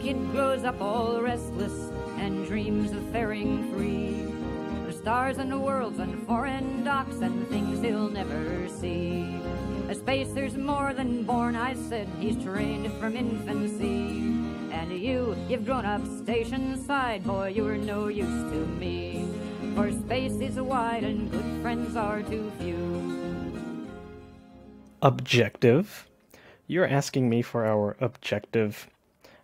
kid grows up all restless and dreams of faring free. The stars and the worlds and foreign docks and things he'll never see. A spacer's more than born, I said, he's trained from infancy. And you've grown up station side, boy, you were no use to me. For space is wide and good friends are too few. Objective. You're asking me for our objective.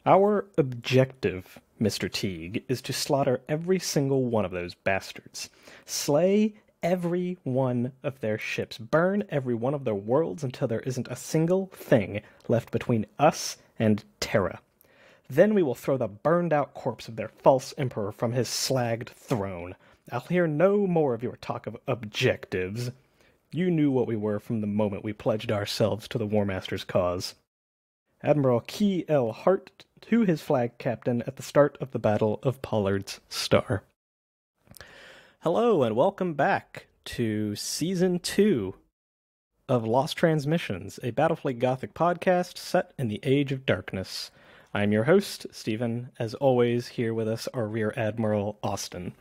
Our objective, Mr. Teague, is to slaughter every single one of those bastards. Slay every one of their ships. Burn every one of their worlds until there isn't a single thing left between us and Terra. Then we will throw the burned-out corpse of their false emperor from his slagged throne. I'll hear no more of your talk of objectives. You knew what we were from the moment we pledged ourselves to the War Master's cause. Admiral Key L. Hart to his flag captain at the start of the Battle of Pollard's Star. Hello and welcome back to Season 2 of Lost Transmissions, a Battlefleet Gothic podcast set in the Age of Darkness. I'm your host, Stephen. As always, here with us are Rear Admiral Austin.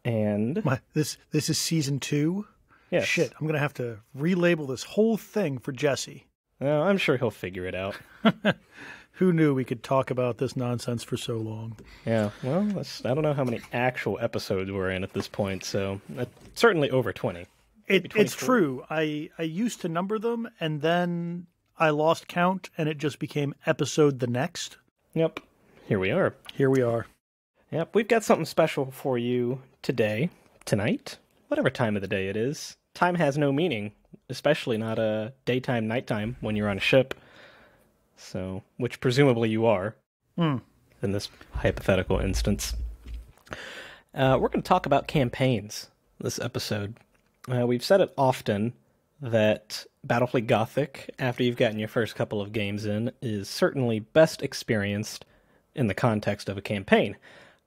And this is Season 2? Yes. Shit, I'm going to have to relabel this whole thing for Jesse. Well, I'm sure he'll figure it out. Who knew we could talk about this nonsense for so long? Yeah, well, I don't know how many actual episodes we're in at this point, so certainly over 20. It's true. I used to number them, and then I lost count, and it just became episode the next. Yep, here we are. Here we are. Yep, we've got something special for you today, tonight, whatever time of the day it is. Time has no meaning, especially not a daytime, nighttime when you're on a ship. So, which presumably you are, in this hypothetical instance. We're going to talk about campaigns this episode. We've said it often that Battlefleet Gothic, after you've gotten your first couple of games in, is certainly best experienced in the context of a campaign.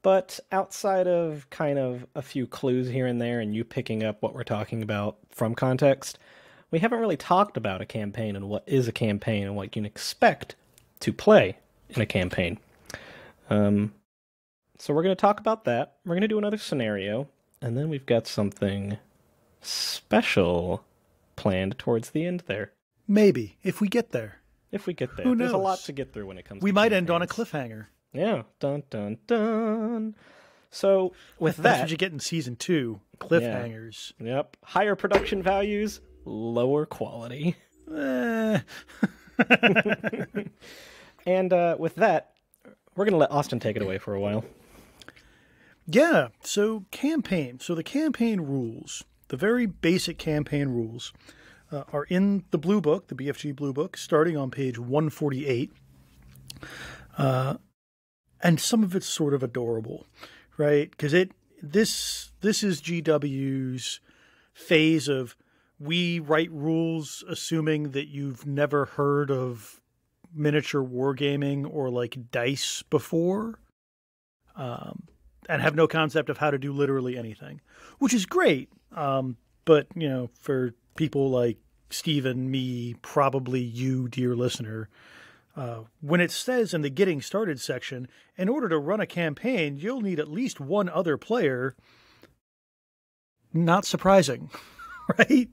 But outside of kind of a few clues here and there and you picking up what we're talking about from context, we haven't really talked about a campaign and what is a campaign and what you can expect to play in a campaign. So we're going to talk about that. We're going to do another scenario, and then we've got something special planned towards the end there. Maybe, if we get there. If we get there. Who knows? There's a lot to get through when it comes to We might campaigns. end on a cliffhanger. Yeah. Dun, dun, dun. So, with That's that... what you get in Season 2. Cliffhangers. Yeah. Yep. Higher production values, lower quality. Eh. And with that, we're going to let Austin take it away for a while. Yeah, so campaign. So the campaign rules, the very basic campaign rules, are in the Blue Book, the BFG Blue Book, starting on page 148. And some of it's sort of adorable, right? Because this is GW's phase of we write rules assuming that you've never heard of miniature wargaming or like dice before, and have no concept of how to do literally anything, which is great. But, you know, for people like Stephen, me, probably you, dear listener, when it says in the Getting Started section, in order to run a campaign, you'll need at least one other player, not surprising, right?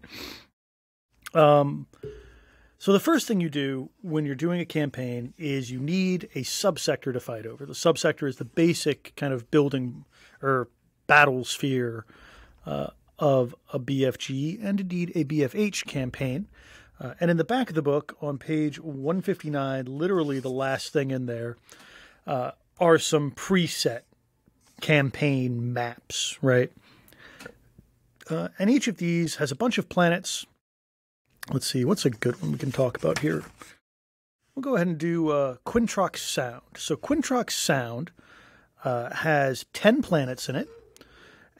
So the first thing you do when you're doing a campaign is you need a subsector to fight over. The subsector is the basic kind of building or battle sphere of a BFG and indeed a BFH campaign. And in the back of the book on page 159, literally the last thing in there, are some preset campaign maps, right? And each of these has a bunch of planets. Let's see, what's a good one we can talk about here? We'll go ahead and do Quintrox Sound. So Quintrox Sound has 10 planets in it,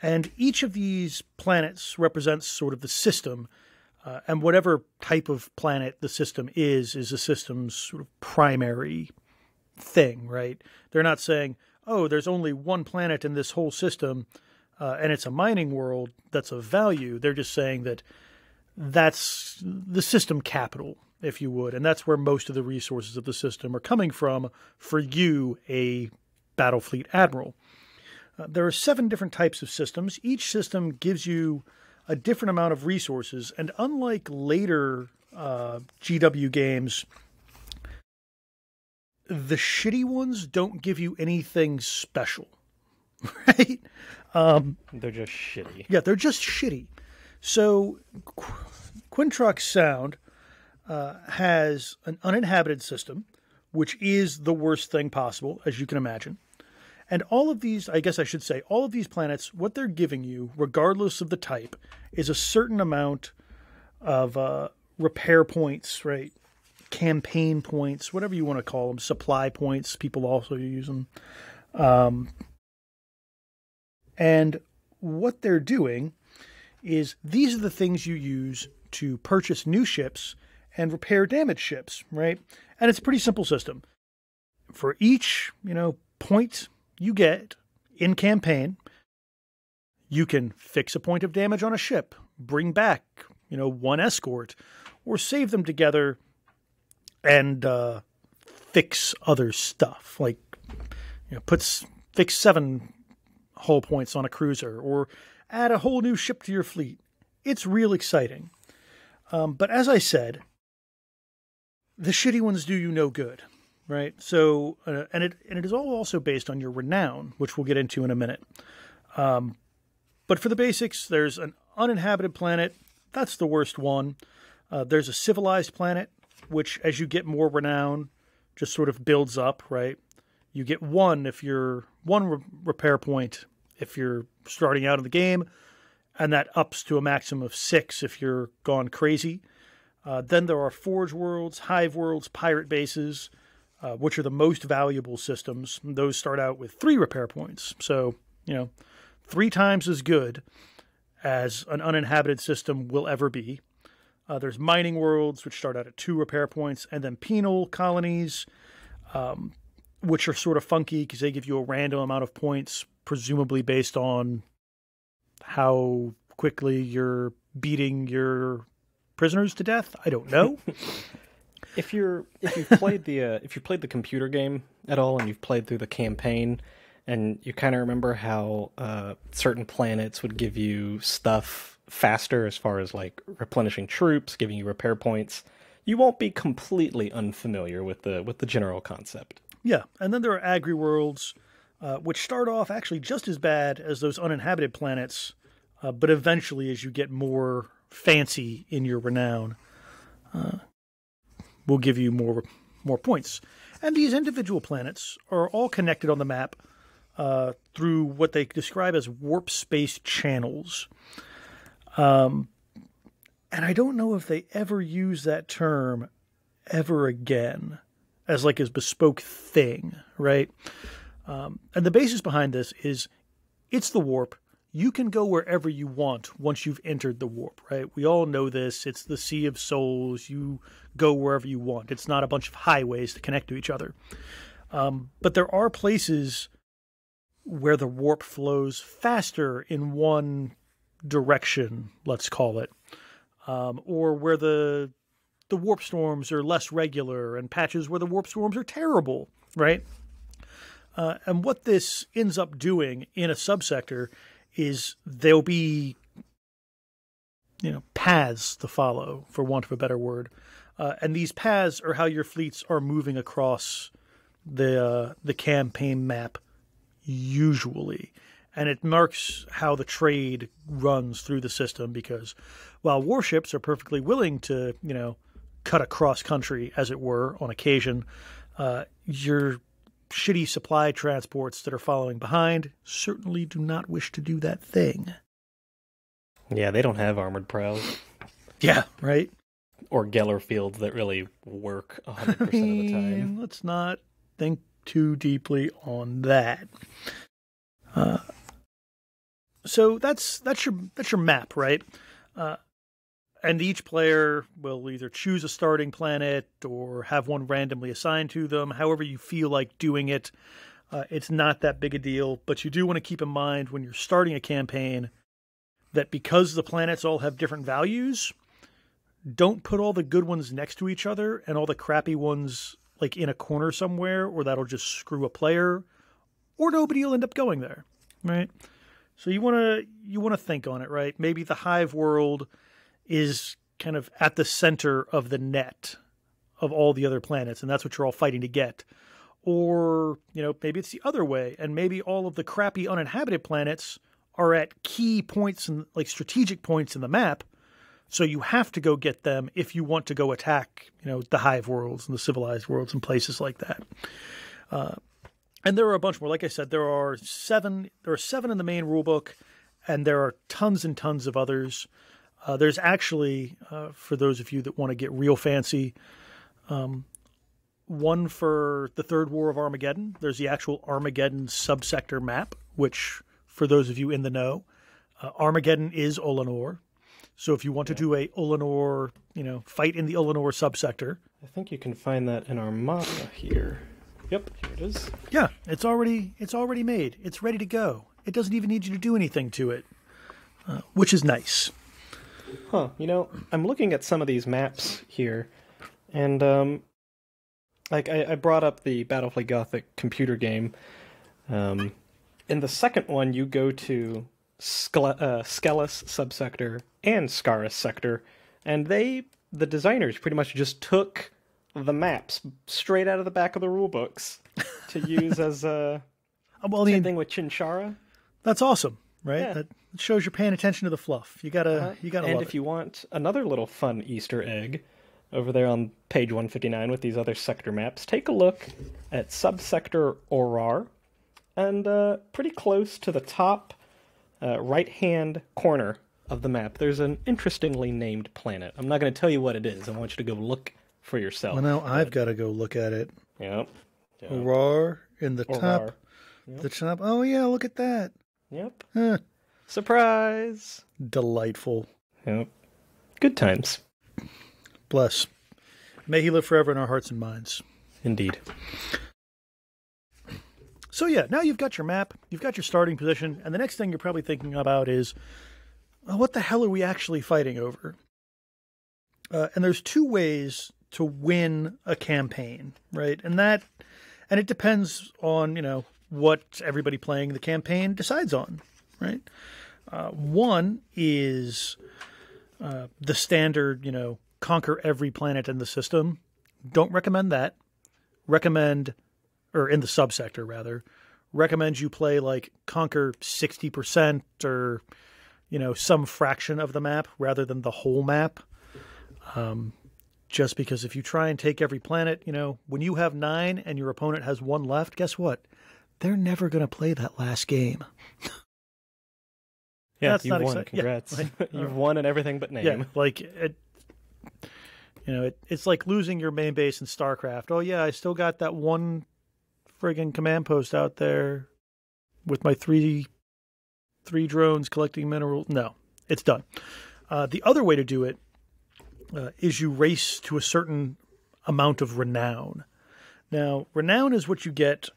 and each of these planets represents sort of the system, and whatever type of planet the system is the system's sort of primary thing, right? They're not saying, oh, there's only one planet in this whole system, and it's a mining world that's of value. They're just saying that that's the system capital, if you would. And that's where most of the resources of the system are coming from for you, a Battlefleet admiral. There are 7 different types of systems. Each system gives you a different amount of resources. And unlike later GW games, the shitty ones don't give you anything special, right? They're just shitty. Yeah, they're just shitty. So Quintrox Sound has an uninhabited system, which is the worst thing possible, as you can imagine. And all of these, I guess I should say, all of these planets, what they're giving you, regardless of the type, is a certain amount of repair points, right? Campaign points, whatever you want to call them, supply points. People also use them. And what they're doing is these are the things you use to purchase new ships and repair damaged ships, right? And it's a pretty simple system. For each, point you get in campaign, you can fix a point of damage on a ship, bring back, one escort, or save them together and fix other stuff, like fix 7 hull points on a cruiser, or add a whole new ship to your fleet. It's real exciting. But as I said, the shitty ones do you no good, right? So, and it is all also based on your renown, which we'll get into in a minute. But for the basics, there's an uninhabited planet. That's the worst one. There's a civilized planet, which as you get more renown, just sort of builds up, right? You get 1 if you're 1 repair point if you're starting out in the game, and that ups to a maximum of 6 if you're gone crazy. Then there are Forge Worlds, Hive Worlds, Pirate Bases, which are the most valuable systems. Those start out with 3 repair points. So, 3 times as good as an uninhabited system will ever be. There's Mining Worlds, which start out at 2 repair points, and then Penal Colonies, which are sort of funky because they give you a random amount of points, presumably based on how quickly you're beating your prisoners to death. I don't know. If you've played the computer game at all, and you've played through the campaign, and you kind of remember how certain planets would give you stuff faster as far as like replenishing troops, giving you repair points, you won't be completely unfamiliar with the general concept. Yeah, and then there are agri worlds, which start off actually just as bad as those uninhabited planets, but eventually, as you get more fancy in your renown, will give you more points. And these individual planets are all connected on the map through what they describe as warp space channels. And I don't know if they ever use that term ever again as like a bespoke thing, right? And the basis behind this is it's the warp. You can go wherever you want once you've entered the warp, right? We all know this. It's the Sea of Souls. You go wherever you want. It's not a bunch of highways to connect to each other. But there are places where the warp flows faster in one direction, let's call it, or where the warp storms are less regular, and patches where the warp storms are terrible, right? And what this ends up doing in a subsector is there'll be, paths to follow, for want of a better word. And these paths are how your fleets are moving across the campaign map, usually. And it marks how the trade runs through the system, because while warships are perfectly willing to, cut across country, as it were, on occasion, your shitty supply transports that are following behind certainly do not wish to do that thing. Yeah, they don't have armored prows. Yeah, right? Or Geller fields that really work 100% of the time. Let's not think too deeply on that. So that's your map, right? And each player will either choose a starting planet or have one randomly assigned to them, however you feel like doing it. It's not that big a deal, but you do want to keep in mind when you're starting a campaign that because the planets all have different values, don't put all the good ones next to each other and all the crappy ones like in a corner somewhere, or that'll just screw a player, or nobody will end up going there, right? So you want to think on it, right? Maybe the hive world is kind of at the center of the net of all the other planets, and that's what you're all fighting to get. Or, maybe it's the other way, and maybe all of the crappy uninhabited planets are at key points and like strategic points in the map. So you have to go get them if you want to go attack, the hive worlds and the civilized worlds and places like that. And there are a bunch more. Like I said, there are seven in the main rulebook, and there are tons and tons of others. There's actually, for those of you that want to get real fancy, one for the Third War of Armageddon. There's the actual Armageddon subsector map, which, for those of you in the know, Armageddon is Olanor. So if you want to do a Olanor, fight in the Olanor subsector. I think you can find that in Armada here. Yep, here it is. Yeah, it's already made. It's ready to go. It doesn't even need you to do anything to it, which is nice. Huh, I'm looking at some of these maps here, and I brought up the Battlefleet Gothic computer game. In the second one, you go to Skelis subsector and Scaris sector, and the designers pretty much just took the maps straight out of the back of the rule books to use as same thing with Chinchara. That's awesome, right? Yeah. That shows you're paying attention to the fluff. You gotta And love if it. you want another little fun Easter egg, over there on page 159 with these other sector maps, take a look at subsector Aurar, and pretty close to the top right-hand corner of the map, there's an interestingly named planet. I'm not going to tell you what it is. I want you to go look for yourself. Well, now I've got to go look at it. Yep. Aurar in the Aurar. top. Yep. The top. Oh yeah, look at that. Yep. Huh. Surprise! Delightful. Yep. Good times. Bless. May he live forever in our hearts and minds. Indeed. So yeah, now you've got your map, you've got your starting position, and the next thing you're probably thinking about is, what the hell are we actually fighting over? And there's two ways to win a campaign, right? And it depends on, what everybody playing the campaign decides on, right? One is the standard, conquer every planet in the system. Don't recommend that. Or in the subsector rather, recommend you play like conquer 60% or, some fraction of the map rather than the whole map. Just because if you try and take every planet, when you have 9 and your opponent has 1 left, guess what? They're never going to play that last game. Yeah, That's you've not won. exciting. Congrats. Yeah, You've won in everything but name. Yeah, like it's like losing your main base in StarCraft. Oh yeah, I still got that one friggin' command post out there with my three drones collecting minerals. No, it's done. The other way to do it is you race to a certain amount of renown. Now, renown is what you get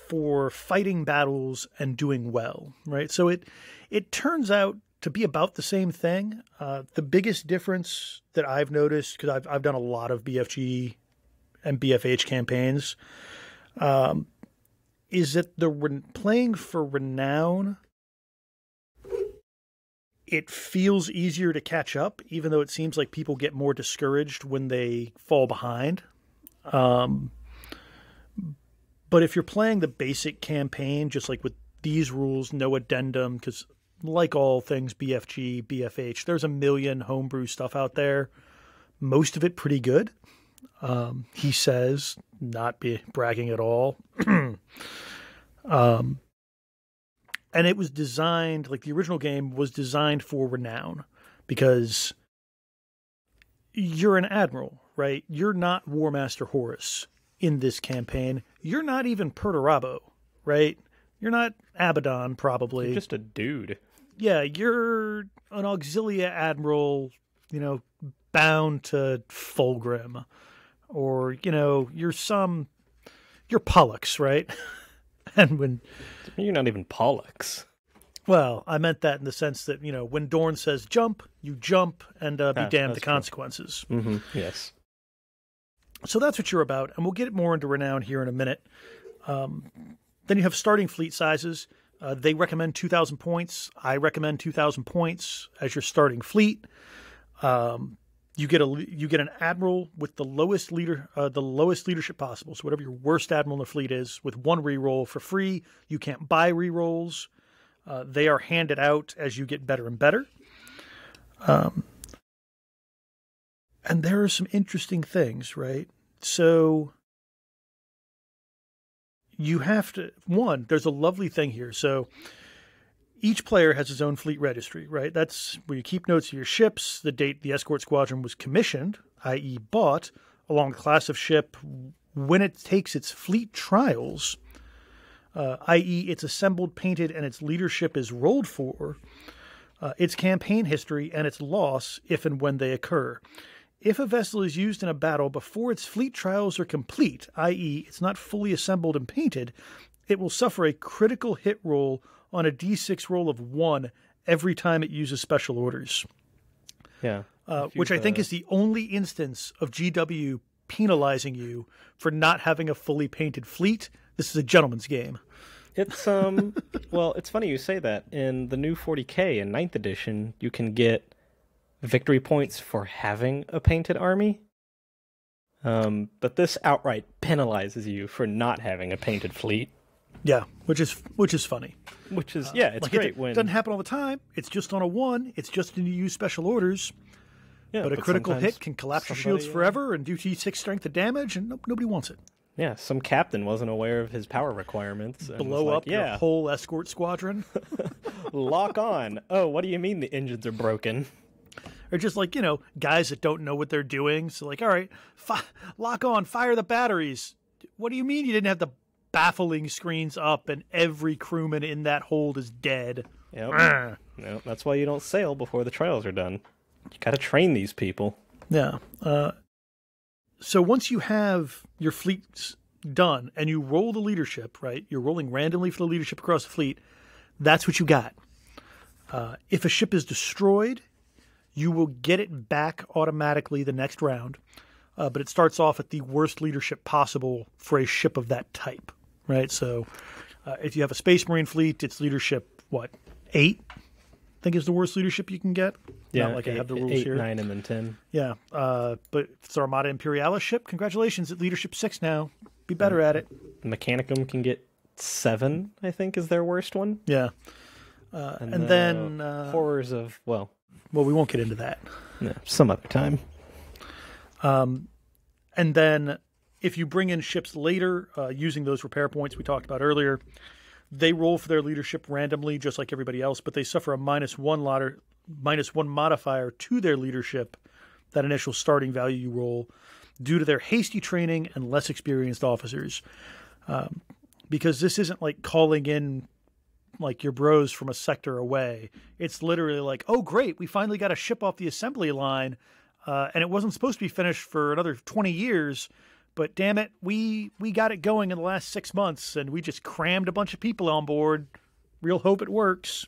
for fighting battles and doing well, right? So it turns out to be about the same thing. The biggest difference that I've noticed, because I've done a lot of BFG and BFH campaigns, is that playing for renown, it feels easier to catch up, even though it seems like people get more discouraged when they fall behind. But if you're playing the basic campaign, just like with these rules, no addendum, because like all things BFG, BFH, there's a million homebrew stuff out there. Most of it pretty good. He says, not bragging at all. And it was designed, like the original game was designed for renown, because you're an admiral, right? You're not War Master Horus in this campaign. You're not even Perturabo, right? You're not Abaddon, probably. You're just a dude. Yeah, you're an Auxilia Admiral, bound to Fulgrim. Or, you're Pollux, right? And when... You're not even Pollux. Well, I meant that in the sense that, when Dorn says jump, you jump and be damned the consequences. Mm-hmm. Yes. So that's what you're about, and we'll get more into Renown here in a minute. Then you have starting fleet sizes. They recommend 2,000 points. I recommend 2,000 points as your starting fleet. You get an admiral with the lowest leadership possible. So whatever your worst admiral in the fleet is, with one reroll for free. You can't buy rerolls. They are handed out as you get better and better. And there are some interesting things, right? So you have to, there's a lovely thing here. So each player has his own fleet registry, right? That's where you keep notes of your ships, the date the escort squadron was commissioned, i.e. bought, along the class of ship, when it takes its fleet trials, i.e. it's assembled, painted, and its leadership is rolled for, its campaign history, and its loss if and when they occur. If a vessel is used in a battle before its fleet trials are complete, i.e. it's not fully assembled and painted, it will suffer a critical hit roll on a d6 roll of 1 every time it uses special orders. Yeah. Which I think is the only instance of GW penalizing you for not having a fully painted fleet. This is a gentleman's game. It's well, it's funny you say that. In the new 40K in 9th edition, you can get victory points for having a painted army. But this outright penalizes you for not having a painted fleet. Yeah, which is funny. Which is it's great it when doesn't happen all the time. It's just on a 1. It's just when you use special orders. Yeah, but a critical hit can collapse your shields forever and do T6 strength of damage, and nobody wants it. Yeah, some captain wasn't aware of his power requirements. And blow up your whole escort squadron. Lock on. Oh, what do you mean the engines are broken? Or just guys that don't know what they're doing. So all right, lock on, fire the batteries. What do you mean you didn't have the baffling screens up and every crewman in that hold is dead? Yep. No, that's why you don't sail before the trials are done. You got to train these people. Yeah. So once you have your fleets done and you roll the leadership, right? You're rolling randomly for the leadership across the fleet. That's what you got. If a ship is destroyed, you will get it back automatically the next round. But it starts off at the worst leadership possible for a ship of that type, right? So if you have a Space Marine fleet, it's leadership, 8? I think is the worst leadership you can get. Yeah, Not like I have the rules 8, here. 9, and then 10. Yeah, but if it's Armada Imperialis ship, congratulations, at leadership 6 now. Be better at it. Mechanicum can get 7, I think, is their worst one. Yeah. And then horrors of, well, we won't get into that. No, some other time. And then if you bring in ships later, using those repair points we talked about earlier, they roll for their leadership randomly, just like everybody else, but they suffer a -1 modifier to their leadership, that initial starting value you roll, due to their hasty training and less experienced officers. Because this isn't like calling in your bros from a sector away. It's literally oh, great, we finally got a ship off the assembly line, and it wasn't supposed to be finished for another 20 years, but damn it, we got it going in the last 6 months, and we just crammed a bunch of people on board. Real hope it works.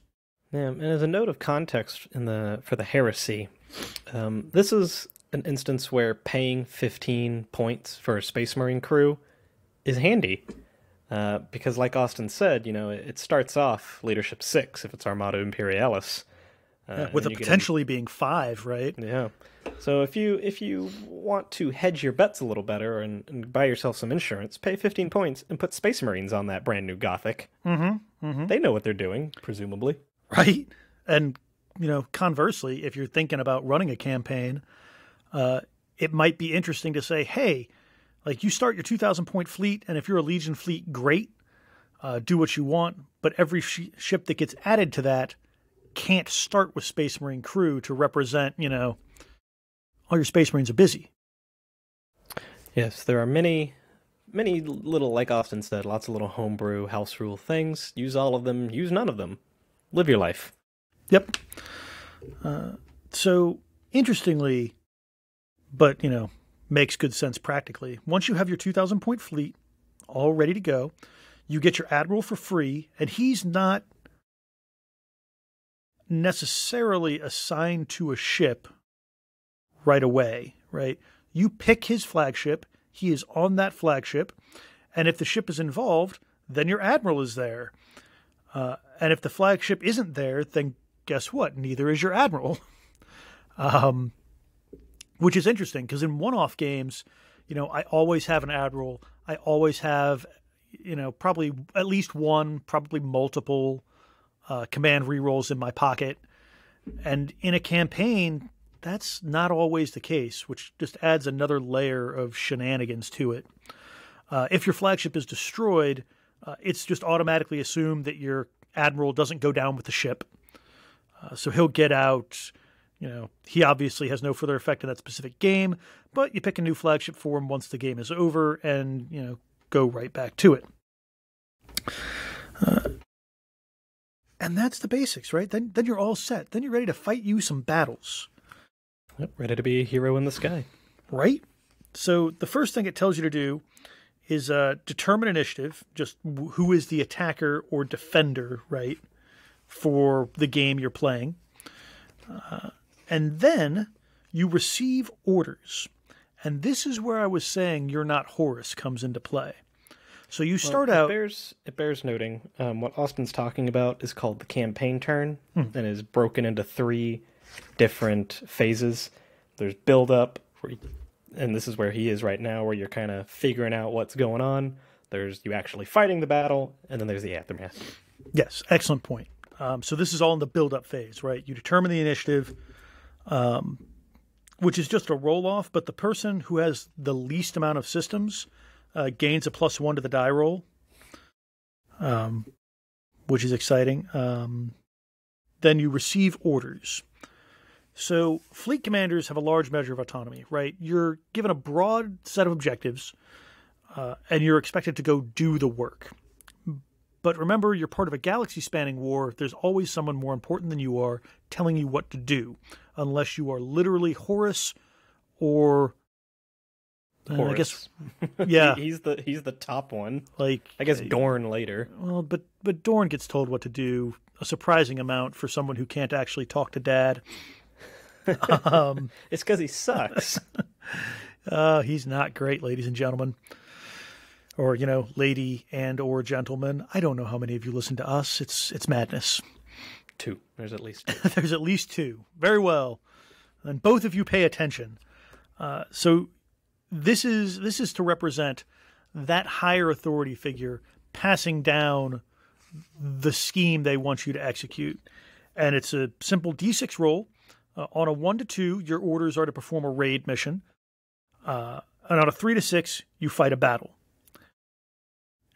Yeah, and as a note of context for the Heresy, this is an instance where paying 15 points for a Space Marine crew is handy. Because like Austin said, it starts off leadership 6 if it's Armada Imperialis. With it potentially being 5, right? Yeah. So if you want to hedge your bets a little better and buy yourself some insurance, pay 15 points and put Space Marines on that brand new Gothic. Mm-hmm. Mm-hmm. They know what they're doing, presumably. Right. And, conversely, if you're thinking about running a campaign, it might be interesting to say, hey, you start your 2,000-point fleet, and if you're a Legion fleet, great, do what you want, but every ship that gets added to that can't start with Space Marine crew to represent, all your Space Marines are busy. Yes, there are many little, like Austin said, lots of little homebrew, house rule things. Use all of them, use none of them. Live your life. Yep. So, interestingly, but, makes good sense practically, once you have your 2,000-point fleet all ready to go, you get your Admiral for free, and he's not necessarily assigned to a ship right away, right? You pick his flagship, he is on that flagship, and if the ship is involved, then your admiral is there. And if the flagship isn't there, then guess what? Neither is your admiral. Which is interesting, because in one-off games, I always have an admiral. I always have, probably at least one, probably multiple command rerolls in my pocket. And in a campaign, that's not always the case, which just adds another layer of shenanigans to it. If your flagship is destroyed, it's just automatically assumed that your admiral doesn't go down with the ship. So he'll get out. He obviously has no further effect in that specific game, but you pick a new flagship for him once the game is over and, go right back to it. And that's the basics, right? Then you're all set. Then you're ready to fight you some battles. Yep, ready to be a hero in the sky. Right? So the first thing it tells you to do is determine initiative, just who is the attacker or defender, right, for the game you're playing. And then you receive orders. And this is where I was saying You're Not Horus comes into play. So you start out... It bears noting, what Austin's talking about is called the campaign turn, and is broken into 3 different phases. There's build-up, and this is where he is right now, where you're kind of figuring out what's going on. There's you actually fighting the battle, and then there's the aftermath. Yes, excellent point. So this is all in the build-up phase, right? You determine the initiative, which is just a roll-off, but the person who has the least amount of systems gains a +1 to the die roll, which is exciting. Then you receive orders. So fleet commanders have a large measure of autonomy, right? You're given a broad set of objectives, and you're expected to go do the work. But remember, you're part of a galaxy-spanning war. There's always someone more important than you are telling you what to do, unless you are literally Horus or... Horus. I guess, yeah. he's the top one. Like, I guess Dorn later. Well, but Dorn gets told what to do a surprising amount for someone who can't actually talk to Dad. It's because he sucks. He's not great, ladies and gentlemen. Or, lady and or gentlemen. I don't know how many of you listen to us. It's madness. 2. There's at least 2. There's at least 2. Very well. And both of you pay attention. So this is to represent that higher authority figure passing down the scheme they want you to execute. And it's a simple D6 roll. On a 1 to 2, your orders are to perform a raid mission. And on a 3 to 6, you fight a battle.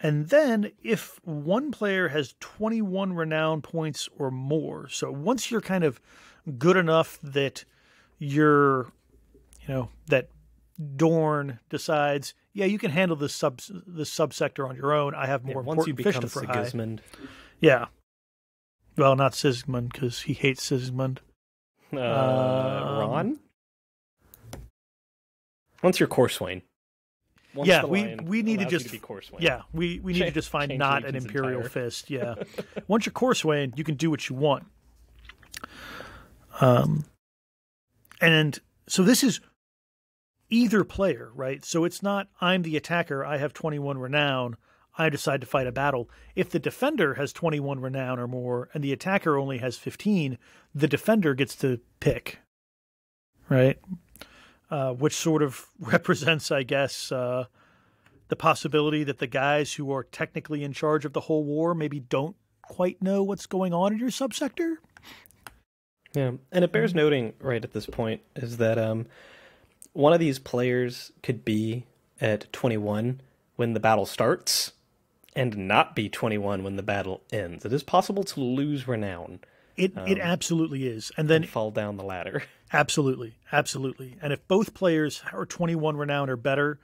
And then if one player has 21 renown points or more, so once you're kind of good enough that you're, that Dorn decides, yeah, you can handle this subsector on your own. I have more important fish to fry. Once you become Sigismund. Yeah. Well, not Sigismund, because he hates Sigismund. Ron? Once you're Corswain. Yeah, we need to just be Corswain. Yeah, we need to just find not an Imperial fist. Yeah. Once you're Corswain, you can do what you want. And so this is either player, right? So it's not I'm the attacker, I have 21 renown, I decide to fight a battle. If the defender has 21 renown or more and the attacker only has 15, the defender gets to pick, right? Which sort of represents, I guess, the possibility that the guys who are technically in charge of the whole war maybe don't quite know what's going on in your subsector. Yeah, and it bears noting right at this point is that one of these players could be at 21 when the battle starts and not be 21 when the battle ends. It is possible to lose renown. It absolutely is. And then fall down the ladder. Absolutely. Absolutely. And if both players are 21 renown or better,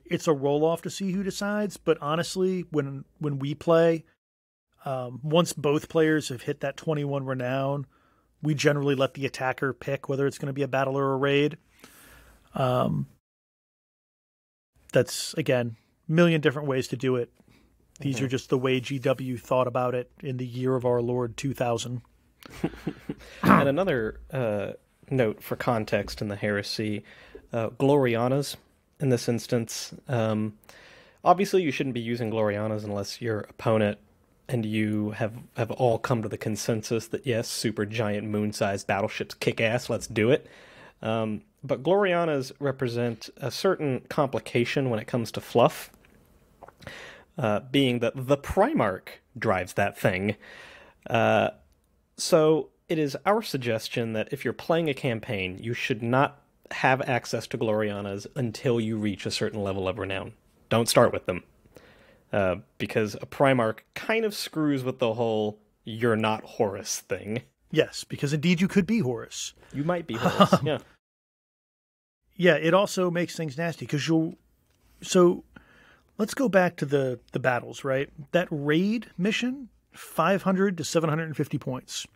it's a roll-off to see who decides. But honestly, when we play, once both players have hit that 21 renown, we generally let the attacker pick whether it's going to be a battle or a raid. That's, again, a million different ways to do it. These are just the way GW thought about it in the year of our Lord 2000. And another note for context in the Heresy, Glorianas in this instance. Obviously, you shouldn't be using Glorianas unless your opponent and you have all come to the consensus that, yes, super giant moon-sized battleships kick ass, let's do it. But Glorianas represent a certain complication when it comes to fluff, being that the Primarch drives that thing. So it is our suggestion that if you're playing a campaign, you should not have access to Glorianas until you reach a certain level of renown. Don't start with them. Because a Primarch kind of screws with the whole you're not Horus thing. Yes, because indeed you could be Horus. You might be Horus, yeah. Yeah, it also makes things nasty because you'll... So let's go back to the battles, right? That raid mission, 500 to 750 points.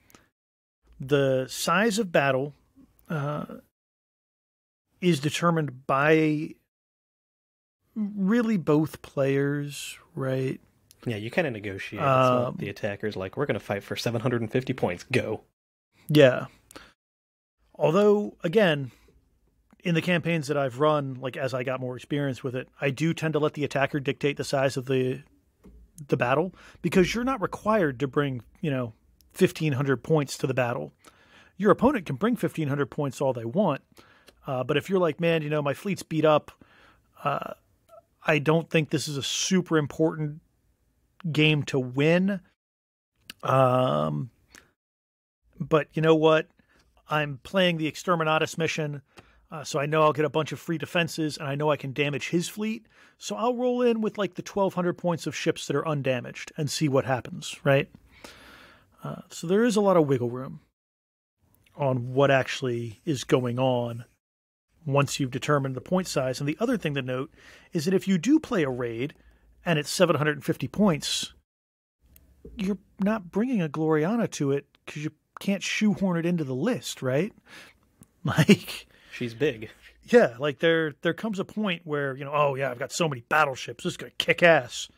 The size of battle is determined by really both players, right? Yeah, you kind of negotiate. It's not the attacker's like, we're going to fight for 750 points. Go. Yeah. Although, again, in the campaigns that I've run, like as I got more experience with it, I do tend to let the attacker dictate the size of the battle because you're not required to bring, 1,500 points to the battle. Your opponent can bring 1,500 points all they want. But if you're like, man, my fleet's beat up, I don't think this is a super important game to win. But you know what? I'm playing the Exterminatus mission, so I know I'll get a bunch of free defenses, and I know I can damage his fleet. So I'll roll in with like the 1,200 points of ships that are undamaged and see what happens, right? So there is a lot of wiggle room on what actually is going on once you've determined the point size. And the other thing to note is that if you do play a raid and it's 750 points, you're not bringing a Gloriana to it because you can't shoehorn it into the list, right? Like, she's big. Yeah, like there comes a point where, oh yeah, I've got so many battleships, this is going to kick ass.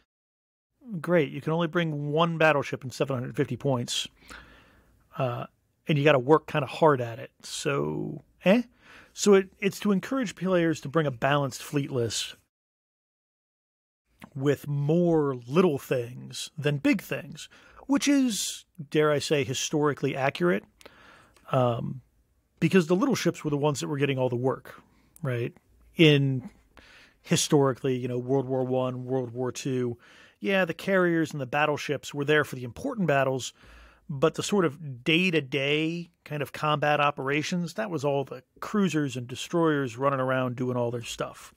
Great, you can only bring one battleship in 750 points. And you got to work kind of hard at it. So, So it's to encourage players to bring a balanced fleet list with more little things than big things, which is, dare I say, historically accurate, because the little ships were the ones that were getting all the work, right? In historically, World War I, World War II, yeah, the carriers and the battleships were there for the important battles, but the sort of day-to-day kind of combat operations, that was all the cruisers and destroyers running around doing all their stuff.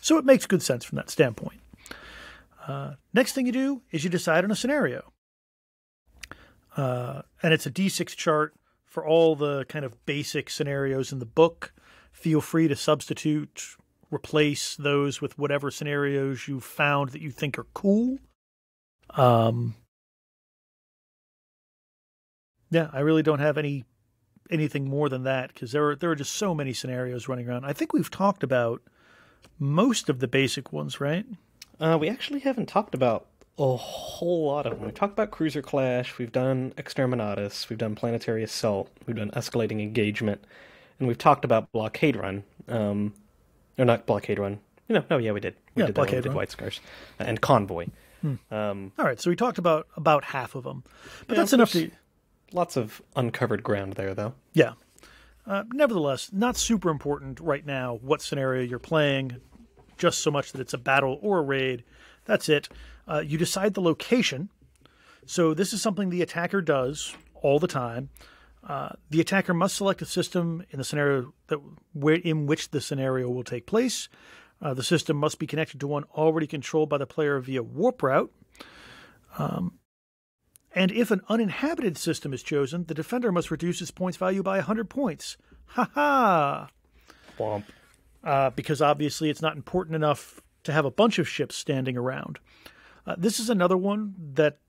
So it makes good sense from that standpoint. Next thing you do is you decide on a scenario. And it's a D6 chart for all the kind of basic scenarios in the book. Feel free to substitute, replace those with whatever scenarios you found that you think are cool. Yeah, I really don't have anything more than that because there are just so many scenarios running around. I think we've talked about most of the basic ones, right? We actually haven't talked about a whole lot of them. We've talked about Cruiser Clash, we've done Exterminatus, we've done Planetary Assault, we've done Escalating Engagement, and we've talked about Blockade Run. Or not Blockade Run. We did. We did Blockade Run. White Scars. And Convoy. All right, so we talked about half of them. But that's enough to... Lots of uncovered ground there, though. Yeah. Nevertheless, not super important right now what scenario you're playing, just so much that it's a battle or a raid. That's it. You decide the location. So this is something the attacker does all the time. The attacker must select a system in the scenario in which the scenario will take place. The system must be connected to one already controlled by the player via warp route. And if an uninhabited system is chosen, the defender must reduce its points value by 100 points. Ha-ha! Womp. Because obviously it's not important enough to have a bunch of ships standing around. This is another one that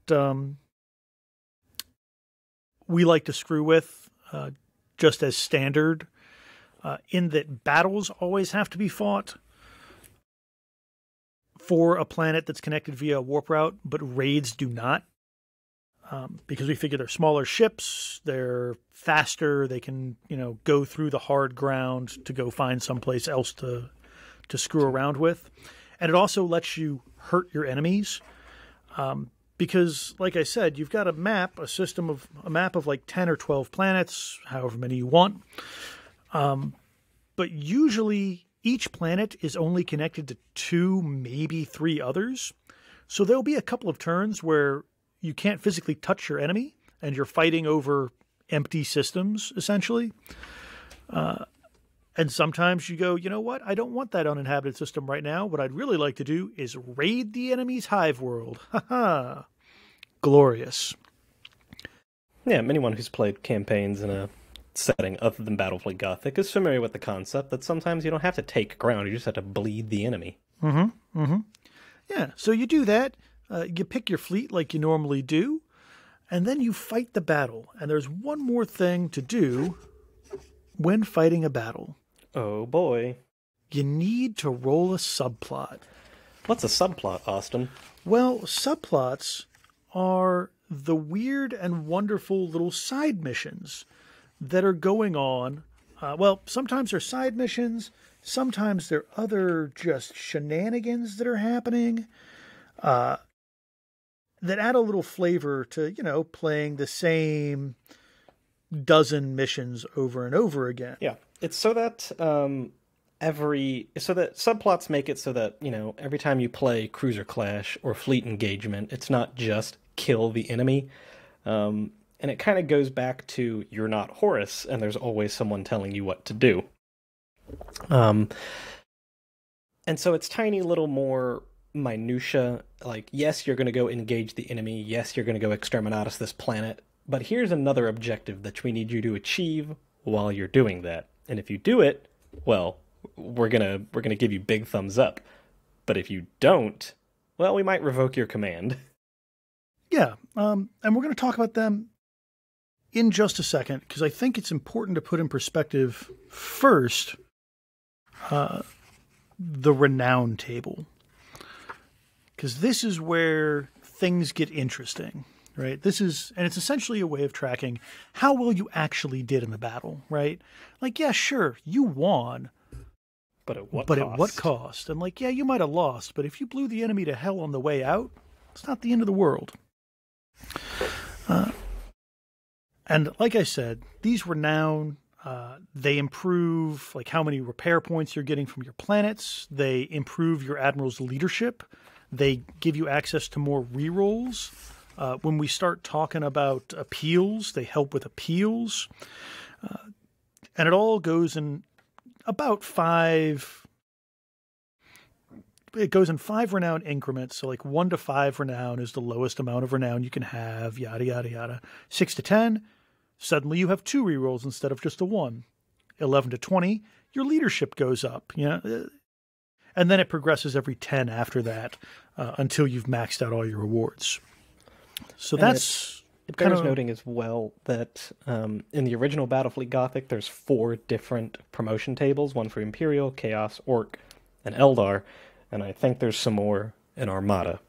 we like to screw with, just as standard, in that battles always have to be fought for a planet that's connected via a warp route, but raids do not. because we figure they're smaller ships, they're faster, they can, go through the hard ground to go find someplace else to screw around with. And it also lets you hurt your enemies. Because, like I said, you've got a map of like 10 or 12 planets, however many you want. But usually each planet is only connected to 2, maybe 3 others. So there'll be a couple of turns where you can't physically touch your enemy and you're fighting over empty systems, essentially. And sometimes you go, you know what? I don't want that uninhabited system right now. What I'd really like to do is raid the enemy's hive world. Ha-ha. Glorious. Yeah, anyone who's played campaigns in a setting other than Battlefleet Gothic is familiar with the concept that sometimes you don't have to take ground, you just have to bleed the enemy. Yeah, so you do that. You pick your fleet like you normally do, and then you fight the battle. And there's one more thing to do when fighting a battle. Oh boy. You need to roll a subplot. What's a subplot, Austin? Well, subplots are the weird and wonderful little side missions that are going on. Sometimes they're side missions. Sometimes they're other just shenanigans that are happening that add a little flavor to, playing the same dozen missions over and over again. Yeah. It's so that subplots make it so that, every time you play Cruiser Clash or Fleet Engagement, it's not just kill the enemy. And it kind of goes back to you're not Horus, and there's always someone telling you what to do. And so it's tiny little more minutia, like, yes, you're going to go engage the enemy, yes, you're going to go exterminatus this planet, but here's another objective that we need you to achieve while you're doing that. And if you do it, well, we're gonna give you big thumbs up. But if you don't, well, we might revoke your command. Yeah, and we're going to talk about them in just a second, because I think it's important to put in perspective first the Renown Table. Because this is where things get interesting, right? And it's essentially a way of tracking how well you actually did in the battle, right? Like, yeah, sure, you won. But at what cost? And like, yeah, you might have lost, but if you blew the enemy to hell on the way out, it's not the end of the world. And like I said, these Renown, they improve like how many repair points you're getting from your planets. They improve your admiral's leadership. They give you access to more rerolls. When we start talking about appeals, they help with appeals. And it all goes in about 5. It goes in 5 renown increments. So like 1 to 5 renown is the lowest amount of renown you can have, yada, yada, yada. 6 to 10, suddenly you have 2 rerolls instead of just a 1. 11 to 20, your leadership goes up. And then it progresses every 10 after that until you've maxed out all your rewards. So and that's... It bears noting as well that in the original Battlefleet Gothic, there's 4 different promotion tables, one for Imperial, Chaos, Orc, and Eldar, and I think there's some more in Armada.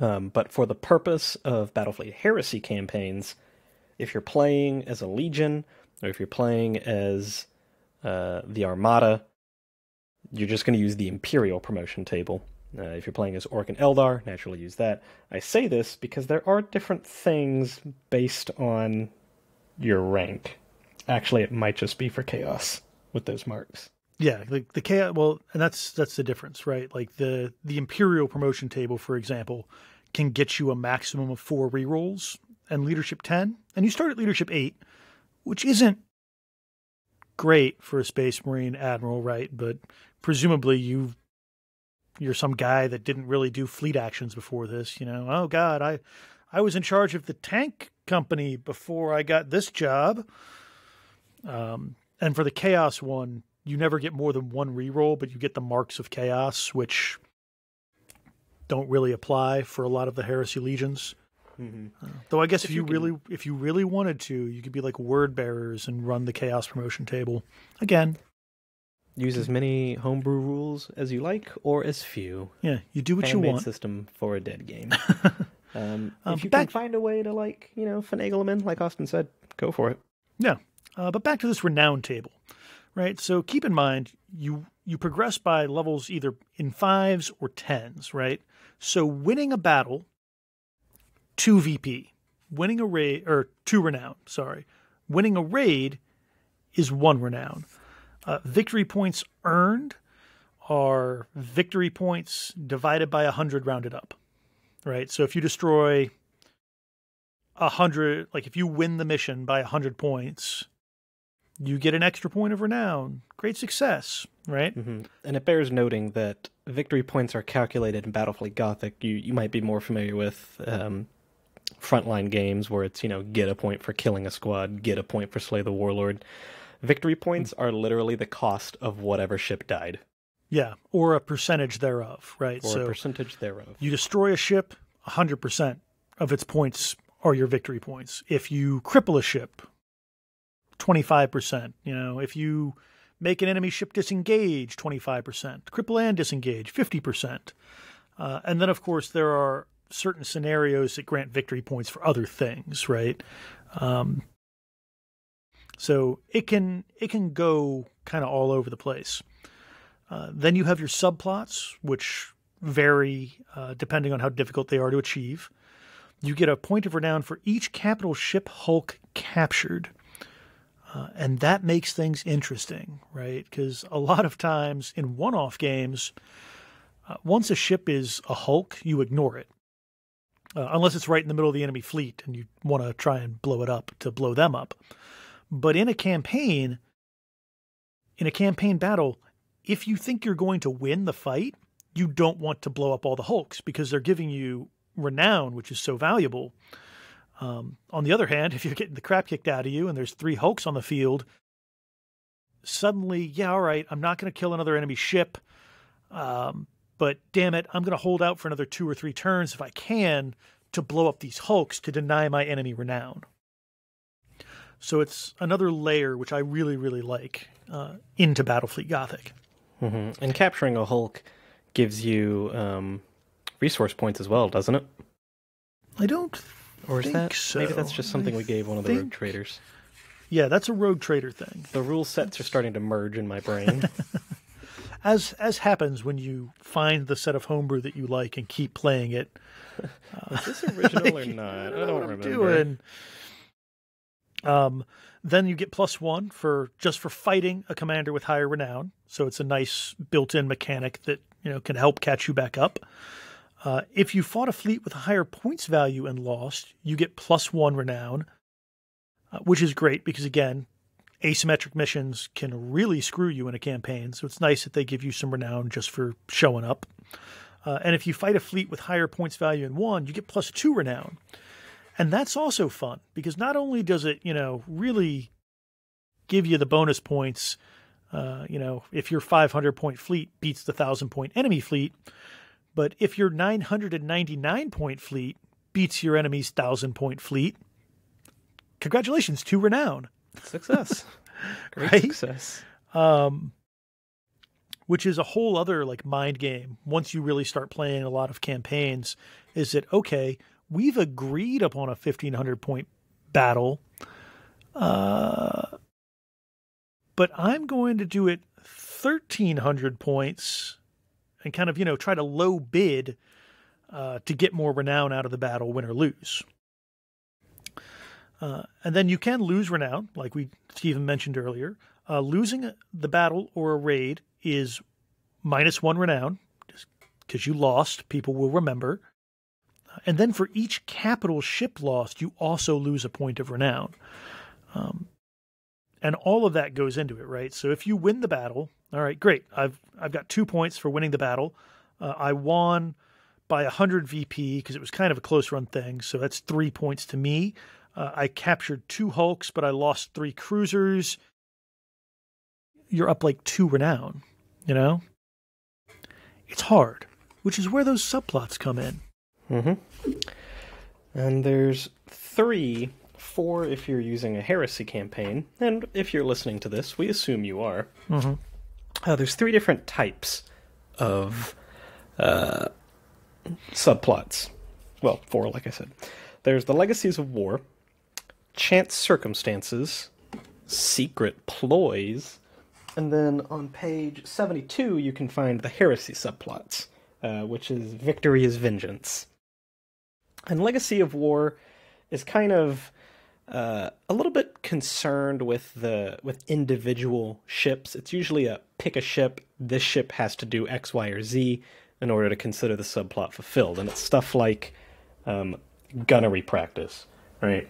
But for the purpose of Battlefleet Heresy campaigns, if you're playing as a Legion, or if you're playing as the Armada, you're just going to use the Imperial promotion table. If you're playing as Orc and Eldar, naturally use that. I say this because there are different things based on your rank. Actually, it might just be for Chaos with those marks. Yeah, the Chaos. Well, and that's the difference, right? Like the Imperial promotion table, for example, can get you a maximum of 4 rerolls and leadership 10, and you start at leadership 8, which isn't great for a Space Marine Admiral, right? But presumably you're some guy that didn't really do fleet actions before this, Oh God, I was in charge of the tank company before I got this job. And for the Chaos one, you never get more than 1 reroll, but you get the marks of Chaos, which don't really apply for a lot of the Heresy Legions. Mm-hmm. Though I guess if you really wanted to, you could be like word bearers and run the Chaos promotion table again. Use as many homebrew rules as you like, or as few. Yeah, you do what you want. System for a dead game. If you can find a way to, finagle them in, like Austin said, go for it. Yeah. But back to this Renown table, right? So keep in mind, you progress by levels either in 5s or 10s, right? So winning a battle, 2 VP. Winning a raid, or 2 Renown, sorry. Winning a raid is 1 Renown. Victory points earned are victory points divided by 100 rounded up, right? So if you destroy 100, if you win the mission by 100 points, you get an extra point of Renown. Great success, right? Mm-hmm. And it bears noting that victory points are calculated in Battlefleet Gothic. You might be more familiar with frontline games where it's, get a point for killing a squad, get a point for slay the warlord. Victory points are literally the cost of whatever ship died. Yeah, or a percentage thereof, right? Or a percentage thereof. You destroy a ship, 100% of its points are your victory points. If you cripple a ship, 25%. If you make an enemy ship disengage, 25%. Cripple and disengage, 50%. And then, of course, there are certain scenarios that grant victory points for other things, right? So it can go kind of all over the place. Then you have your subplots, which vary depending on how difficult they are to achieve. You get a point of renown for each capital ship hulk captured. And that makes things interesting, right? Because a lot of times in one-off games, once a ship is a hulk, you ignore it. Unless it's right in the middle of the enemy fleet and you want to try and blow it up to blow them up. But in a campaign battle, if you think you're going to win the fight, you don't want to blow up all the hulks because they're giving you renown, which is so valuable. On the other hand, if you're getting the crap kicked out of you and there's 3 hulks on the field, suddenly, yeah, all right, I'm not going to kill another enemy ship, but damn it, I'm going to hold out for another 2 or 3 turns if I can to blow up these hulks to deny my enemy renown. So it's another layer which I really, really like into Battlefleet Gothic. Mm-hmm. And capturing a hulk gives you resource points as well, doesn't it? I don't Or is think that so. Maybe that's just something we gave one of the rogue traders. Yeah, that's a rogue trader thing. The rule sets are starting to merge in my brain. As happens when you find the set of homebrew that you like and keep playing it. Is this original or not? I don't remember. Then you get +1 for fighting a commander with higher renown. So it's a nice built-in mechanic that can help catch you back up. If you fought a fleet with a higher points value and lost, you get +1 renown, which is great because, again, asymmetric missions can really screw you in a campaign. So it's nice that they give you some renown just for showing up. And if you fight a fleet with higher points value and 1, you get +2 renown. And that's also fun because not only does it, really give you the bonus points, if your 500-point fleet beats the 1,000-point enemy fleet, but if your 999-point fleet beats your enemy's 1,000-point fleet, congratulations, 2 renown. Success. Great right? success. Which is a whole other mind game. Once you really start playing a lot of campaigns, is that, okay, we've agreed upon a 1,500-point battle, but I'm going to do it 1,300 points and kind of, try to low bid to get more renown out of the battle, win or lose. And then you can lose renown, like Stephen mentioned earlier. Losing the battle or a raid is -1 renown, just because you lost. People will remember. And then for each capital ship lost, you also lose a point of renown. And all of that goes into it, right? So if you win the battle, all right, great. I've got 2 points for winning the battle. I won by 100 VP because it was kind of a close run thing. So that's 3 points to me. I captured 2 hulks, but I lost 3 cruisers. You're up 2 renown, It's hard, which is where those subplots come in. Mm-hmm. And there's 4 if you're using a Heresy campaign, and if you're listening to this, we assume you are. Mm-hmm. There's 3 different types of subplots. Well, 4, like I said. There's the Legacies of War, Chance Circumstances, Secret Ploys, and then on page 72 you can find the Heresy subplots, which is Victory is Vengeance. And Legacy of War is kind of a little bit concerned with individual ships. It's usually a pick a ship, this ship has to do X, Y, or Z in order to consider the subplot fulfilled. And it's stuff like gunnery practice, right?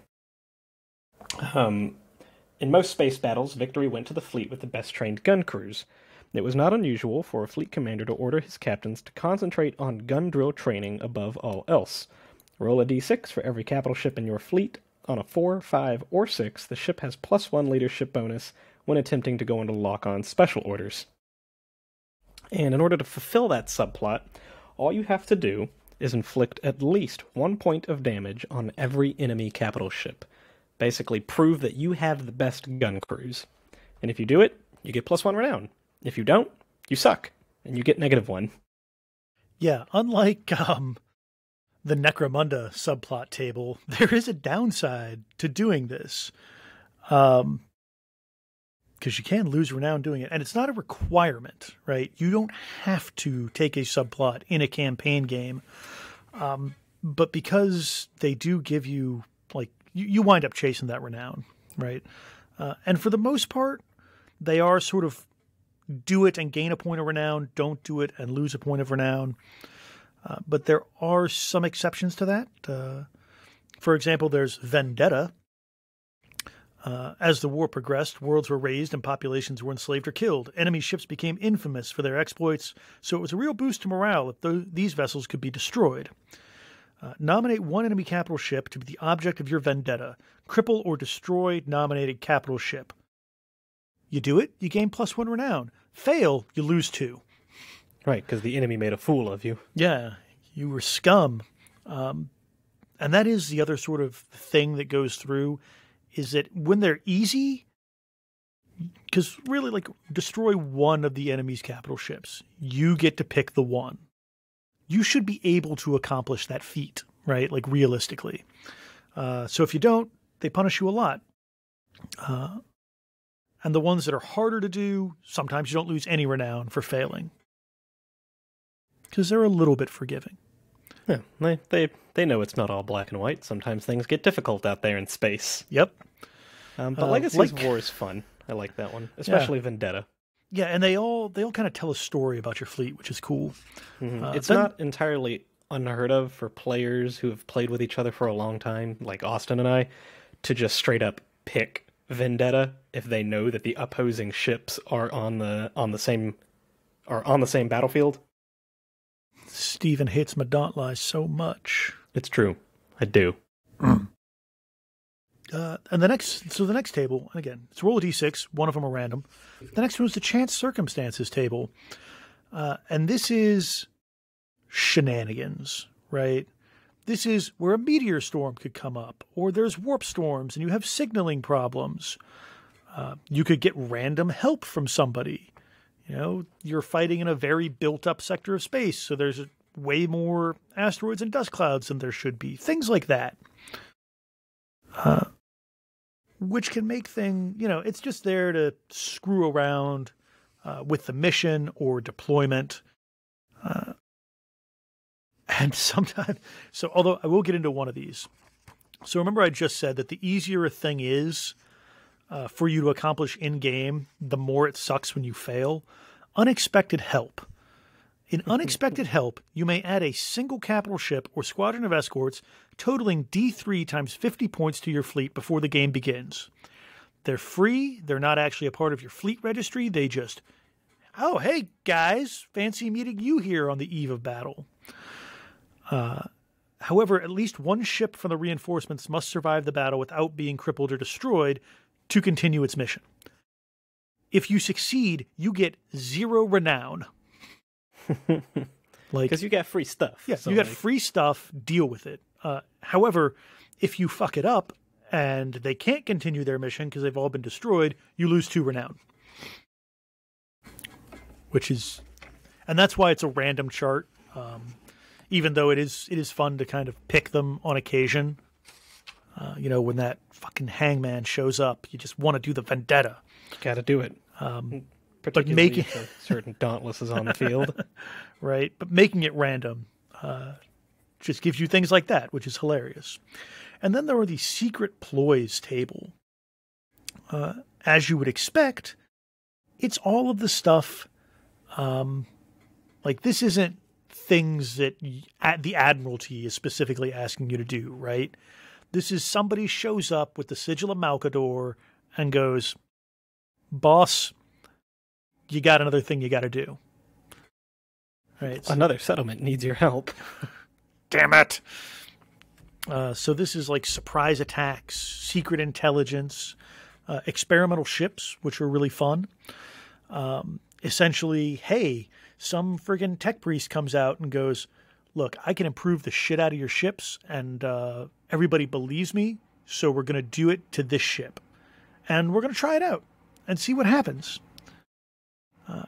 In most space battles, victory went to the fleet with the best trained gun crews. It was not unusual for a fleet commander to order his captains to concentrate on gun drill training above all else. Roll a d6 for every capital ship in your fleet. On a 4, 5, or 6, the ship has +1 leadership bonus when attempting to go into lock-on special orders. And in order to fulfill that subplot, all you have to do is inflict at least 1 point of damage on every enemy capital ship. Basically prove that you have the best gun crews. And if you do it, you get +1 renown. If you don't, you suck, and you get -1. Yeah, unlike the Necromunda subplot table, there is a downside to doing this. Because you can lose renown doing it. And it's not a requirement, right? You don't have to take a subplot in a campaign game. But because they do give you, like, you wind up chasing that renown, right? And for the most part, they are sort of do it and gain a point of renown, don't do it and lose a point of renown. But there are some exceptions to that. For example, there's Vendetta. As the war progressed, worlds were razed and populations were enslaved or killed. Enemy ships became infamous for their exploits, so it was a real boost to morale if these vessels could be destroyed. Nominate one enemy capital ship to be the object of your vendetta. Cripple or destroy nominated capital ship. You do it, you gain +1 renown. Fail, you lose 2. Right, because the enemy made a fool of you. Yeah, you were scum. And that is the other sort of thing that goes through, is that when they're easy, because really, like, destroy one of the enemy's capital ships. You get to pick the one. You should be able to accomplish that feat, right? Like, realistically. So if you don't, they punish you a lot. And the ones that are harder to do, sometimes you don't lose any renown for failing. Because they're a little bit forgiving. Yeah, they know it's not all black and white. Sometimes things get difficult out there in space. Yep. But Legacies of War is fun. I like that one, especially Vendetta. Yeah, and they all kind of tell a story about your fleet, which is cool. Mm-hmm. It's not entirely unheard of for players who have played with each other for a long time, like Austin and I, to just straight up pick Vendetta if they know that the opposing ships are on the same battlefield. Steven hates my Dauntlies so much. It's true. I do. And the next table, and again, it's roll a d6, one of them are random. The next one is the Chance Circumstances table. And this is shenanigans, right? This is where a meteor storm could come up, or there's warp storms and you have signaling problems. You could get random help from somebody. You know, you're fighting in a very built-up sector of space, so there's way more asteroids and dust clouds than there should be. Things like that. Which can make it's just there to screw around with the mission or deployment. And sometimes, although I will get into one of these. So remember I just said that the easier a thing is for you to accomplish in-game, the more it sucks when you fail. Unexpected help. In unexpected help, you may add a single capital ship or squadron of escorts totaling D3 times 50 points to your fleet before the game begins. They're free. They're not actually a part of your fleet registry. They just, oh, hey, guys, fancy meeting you here on the eve of battle. However, at least one ship from the reinforcements must survive the battle without being crippled or destroyed to continue its mission. If you succeed, you get 0 renown. Because you got free stuff. Yeah, so you got free stuff, deal with it. However, if you fuck it up and they can't continue their mission because they've all been destroyed, you lose 2 renown. And that's why it's a random chart. even though it is fun to kind of pick them on occasion. When that fucking hangman shows up, you just want to do the vendetta. Got to do it. Particularly making if certain Dauntless is on the field. Right, but making it random just gives you things like that, which is hilarious. And then there are the secret ploys table. As you would expect, it's all of the stuff. This isn't things that the Admiralty is specifically asking you to do, right? This is somebody shows up with the Sigil of Malcador and goes, "Boss, you got another thing you got to do." Right? Another settlement needs your help. Damn it! So this is like surprise attacks, secret intelligence, experimental ships, which are really fun. Essentially, hey, some friggin' tech priest comes out and goes, "Look, I can improve the shit out of your ships, and everybody believes me, so we're going to do it to this ship. And we're going to try it out and see what happens."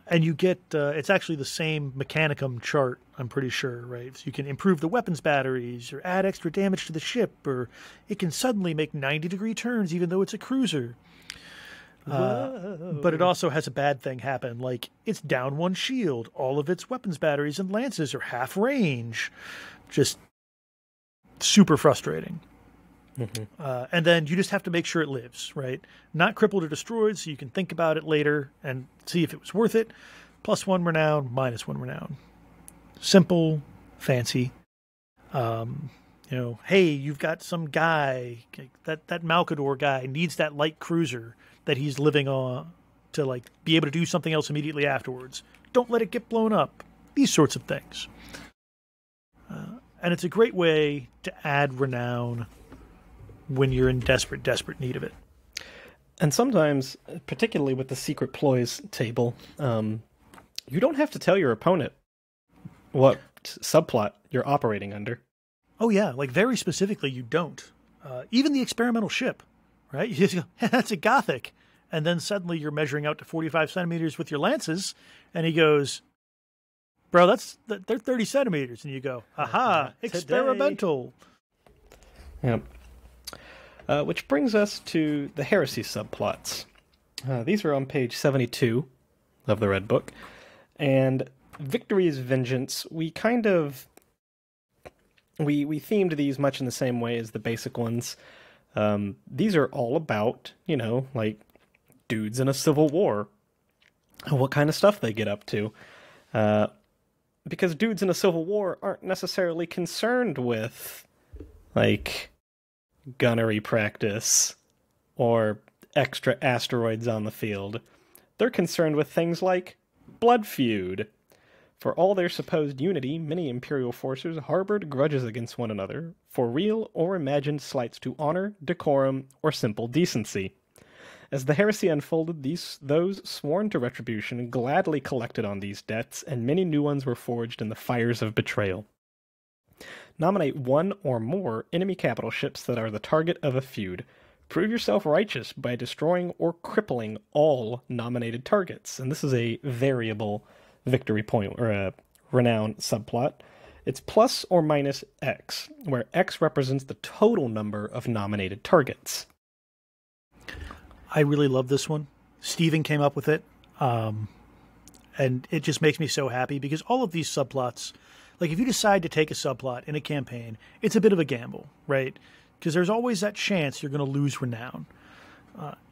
And you get, it's actually the same Mechanicum chart, I'm pretty sure, right? So you can improve the weapons batteries or add extra damage to the ship, or it can suddenly make 90-degree turns even though it's a cruiser. But it also has a bad thing happen, like it's down one shield. All of its weapons batteries and lances are half range. Just super frustrating. Mm-hmm. And then you just have to make sure it lives, right? Not crippled or destroyed, so you can think about it later and see if it was worth it. +1 renown, -1 renown. Simple, fancy. Hey, you've got some guy, that Malcador guy needs that light cruiser that he's living on to be able to do something else immediately afterwards. Don't let it get blown up. These sorts of things. And it's a great way to add renown when you're in desperate need of it. And sometimes, particularly with the secret ploys table, you don't have to tell your opponent what subplot you're operating under. Oh yeah, very specifically you don't. Even the experimental ship, right? You just go, "That's a Gothic." And then suddenly you're measuring out to 45 centimeters with your lances, and he goes, "Bro, they're 30 centimeters." And you go, "Aha, experimental." Yep. Which brings us to the Heresy subplots. These are on page 72 of the Red Book. And Victory's Vengeance, we themed these much in the same way as the basic ones. These are all about, dudes in a civil war. What kind of stuff they get up to. Because dudes in a civil war aren't necessarily concerned with, gunnery practice or extra asteroids on the field. They're concerned with things like blood feud. For all their supposed unity, many Imperial forces harbored grudges against one another for real or imagined slights to honor, decorum, or simple decency. As the heresy unfolded, those sworn to retribution gladly collected on these debts, and many new ones were forged in the fires of betrayal. Nominate one or more enemy capital ships that are the target of a feud. Prove yourself righteous by destroying or crippling all nominated targets. And this is a variable victory point, or a renown subplot. It's plus or minus X, where X represents the total number of nominated targets. I really love this one. Steven came up with it. And it just makes me so happy because all of these subplots, if you decide to take a subplot in a campaign, it's a bit of a gamble, right? Because there's always that chance you're going to lose renown.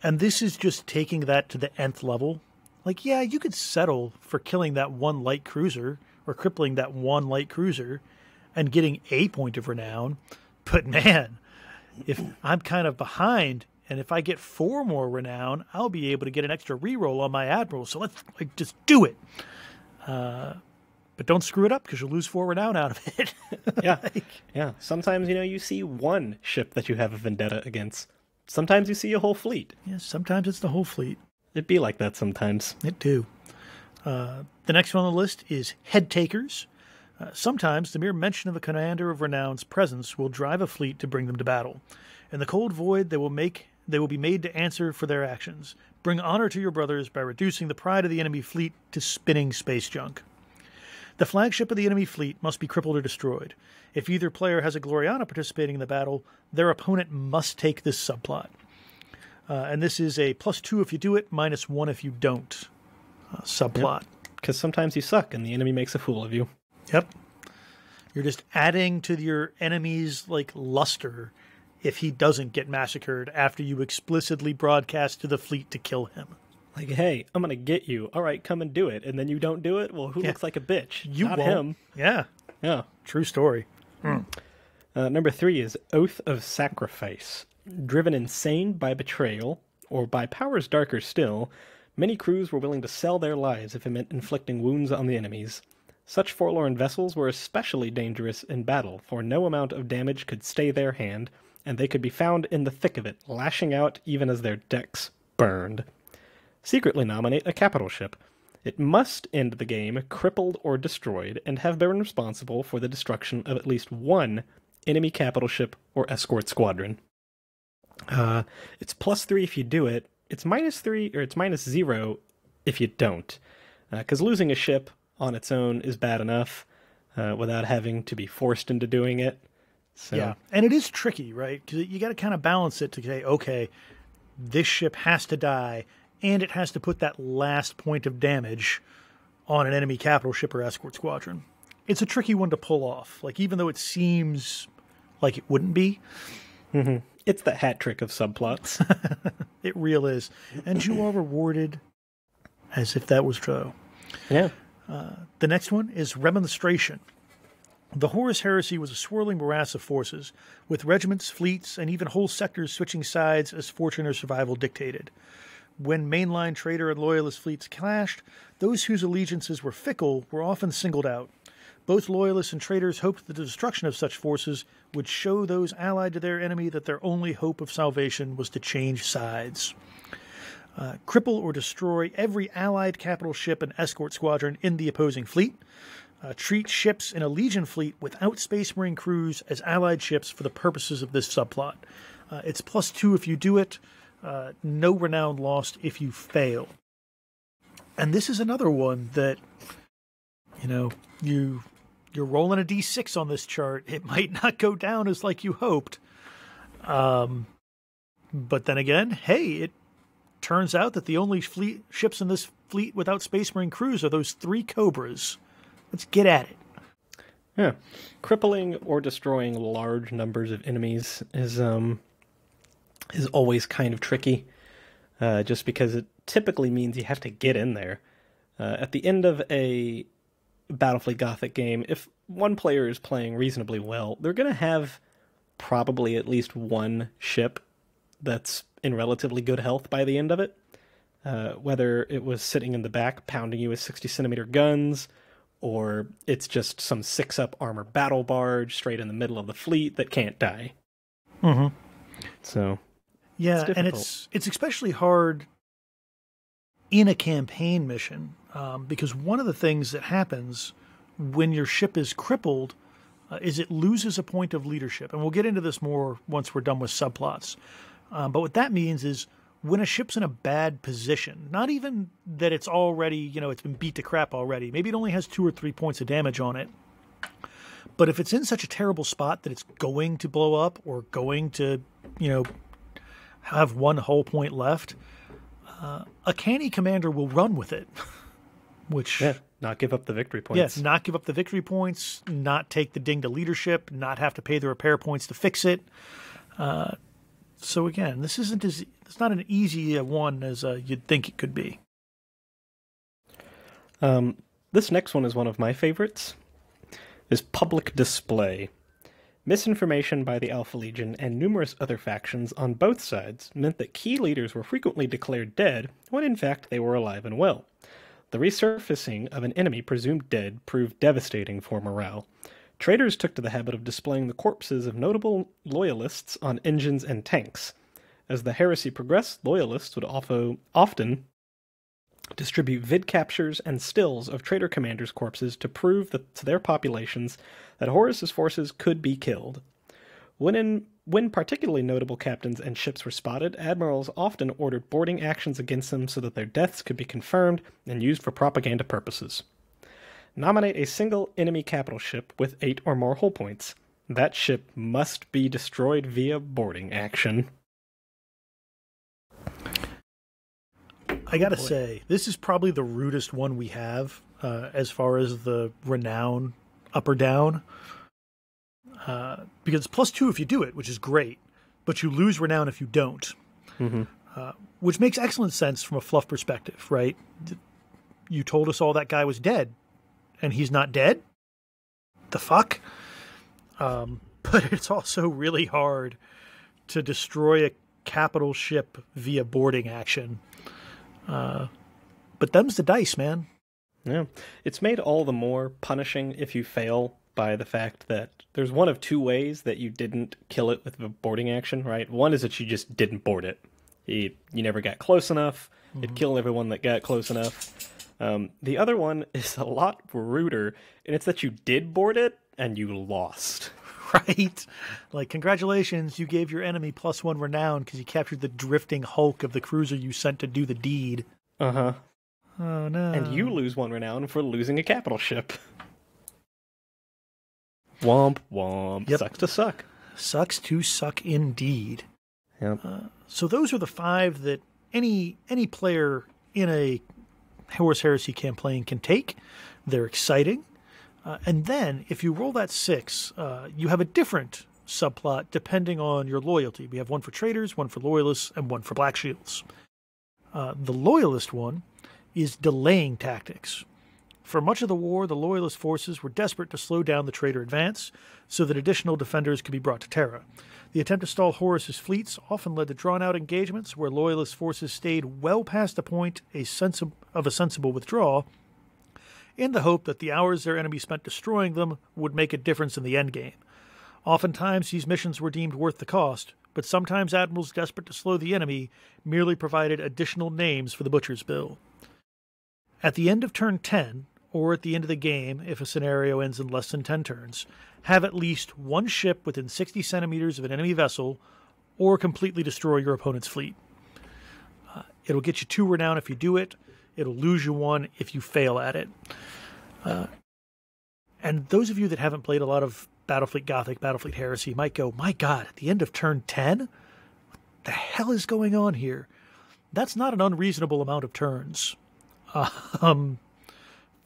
And this is just taking that to the nth level. You could settle for killing that one light cruiser or crippling that one light cruiser and getting a point of renown. But man, if I'm kind of behind and if I get 4 more renown, I'll be able to get an extra reroll on my admiral. So let's just do it. But don't screw it up because you'll lose 4 renown out of it. Yeah. Sometimes, you see one ship that you have a vendetta against. Sometimes you see a whole fleet. Yeah, sometimes it's the whole fleet. It'd be like that sometimes. It do. The next one on the list is Head Takers. Sometimes the mere mention of a commander of renown's presence will drive a fleet to bring them to battle. In the cold void, they will be made to answer for their actions. Bring honor to your brothers by reducing the pride of the enemy fleet to spinning space junk. The flagship of the enemy fleet must be crippled or destroyed. If either player has a Gloriana participating in the battle, their opponent must take this subplot. And this is a +2 if you do it, -1 if you don't subplot. Because sometimes you suck and the enemy makes a fool of you. Yep. You're just adding to your enemy's luster if he doesn't get massacred after you explicitly broadcast to the fleet to kill him. Like, hey, I'm going to get you. All right, come and do it. And then you don't do it? Well, who looks like a bitch? You Not won't. him. Yeah. Yeah. True story. Number 3 is Oath of Sacrifice. Driven insane by betrayal, or by powers darker still, many crews were willing to sell their lives if it meant inflicting wounds on the enemies. Such forlorn vessels were especially dangerous in battle, for no amount of damage could stay their hand, and they could be found in the thick of it, lashing out even as their decks burned. Secretly nominate a capital ship. It must end the game crippled or destroyed, and have been responsible for the destruction of at least one enemy capital ship or escort squadron. It's +3 if you do it. It's -3 or it's -0 if you don't. Because losing a ship on its own is bad enough without having to be forced into doing it. So. Yeah, and it is tricky, right? Because you got to kind of balance it to say, okay, this ship has to die, and it has to put that last point of damage on an enemy capital ship or escort squadron. It's a tricky one to pull off. Even though it seems like it wouldn't be. Mm-hmm. It's the hat trick of subplots. It real is. And you are rewarded as if that was true. Yeah. The next one is Remonstration. The Horus Heresy was a swirling morass of forces, with regiments, fleets, and even whole sectors switching sides as fortune or survival dictated. When mainline traitor and loyalist fleets clashed, those whose allegiances were fickle were often singled out. Both loyalists and traitors hoped that the destruction of such forces would show those allied to their enemy that their only hope of salvation was to change sides. Cripple or destroy every allied capital ship and escort squadron in the opposing fleet. Treat ships in a Legion fleet without Space Marine crews as allied ships for the purposes of this subplot. It's +2 if you do it. No renown lost if you fail. And this is another one that, you're rolling a d6 on this chart. It might not go down as you hoped. But then again, hey, it turns out that the only ships in this fleet without Space Marine crews are those 3 Cobras. Let's get at it. Yeah. Crippling or destroying large numbers of enemies is always kind of tricky, just because it typically means you have to get in there. At the end of a Battlefleet Gothic game, if one player is playing reasonably well, they're going to have probably at least one ship that's in relatively good health by the end of it. Whether it was sitting in the back pounding you with 60-centimeter guns, or it's just some 6-up armor battle barge straight in the middle of the fleet that can't die. Mm-hmm. So, yeah, and it's especially hard in a campaign mission, because one of the things that happens when your ship is crippled is it loses a point of leadership. And we'll get into this more once we're done with subplots. But what that means is when a ship's in a bad position, not even that it's already, it's been beat to crap already. Maybe it only has 2 or 3 points of damage on it. But if it's in such a terrible spot that it's going to blow up or going to, have 1 whole point left, a canny commander will run with it. Which not give up the victory points. Yes, not give up the victory points, not take the ding to leadership, not have to pay the repair points to fix it. So again, it's not an easy one as you'd think it could be. This next one is one of my favorites. Is public display. Misinformation by the Alpha Legion and numerous other factions on both sides meant that key leaders were frequently declared dead when in fact they were alive and well. The resurfacing of an enemy presumed dead proved devastating for morale. Traitors took to the habit of displaying the corpses of notable loyalists on engines and tanks. As the heresy progressed, loyalists would often distribute vid captures and stills of traitor commanders' corpses to prove to their populations that Horus's forces could be killed. When particularly notable captains and ships were spotted, admirals often ordered boarding actions against them so that their deaths could be confirmed and used for propaganda purposes. Nominate a single enemy capital ship with 8 or more hull points. That ship must be destroyed via boarding action. I gotta say, this is probably the rudest one we have as far as the renown up or down. Because it's +2 if you do it, which is great, but you lose renown if you don't. Mm-hmm. Which makes excellent sense from a fluff perspective, right? You told us all that guy was dead, and he's not dead? The fuck? But it's also really hard to destroy a capital ship via boarding action. But them's the dice, man. Yeah. It's made all the more punishing if you fail by the fact that there's one of 2 ways that you didn't kill it with a boarding action, right? One is that you just didn't board it. You never got close enough. It killed everyone that got close enough. The other one is a lot ruder, and it's that you did board it and you lost. Right? Like, congratulations, you gave your enemy +1 renown because you captured the drifting hulk of the cruiser you sent to do the deed. Uh-huh. Oh, no. And you lose 1 renown for losing a capital ship. Womp womp. Yep. Sucks to suck. Sucks to suck indeed. Yep. So those are the 5 that any player in a Horus Heresy campaign can take. They're exciting. And then, if you roll that 6, you have a different subplot depending on your loyalty. We have one for traitors, one for loyalists, and one for black shields. The loyalist one is delaying tactics. For much of the war, the loyalist forces were desperate to slow down the traitor advance so that additional defenders could be brought to Terra. The attempt to stall Horus's fleets often led to drawn-out engagements where loyalist forces stayed well past the point of a sensible withdrawal, in the hope that the hours their enemy spent destroying them would make a difference in the endgame. Oftentimes, these missions were deemed worth the cost, but sometimes admirals desperate to slow the enemy merely provided additional names for the butcher's bill. At the end of turn 10, or at the end of the game if a scenario ends in less than 10 turns, have at least 1 ship within 60 centimeters of an enemy vessel, or completely destroy your opponent's fleet. It'll get you 2 renown if you do it. It'll lose you 1 if you fail at it. And those of you that haven't played a lot of Battlefleet Gothic, Battlefleet Heresy might go, my God, at the end of turn 10? What the hell is going on here? That's not an unreasonable amount of turns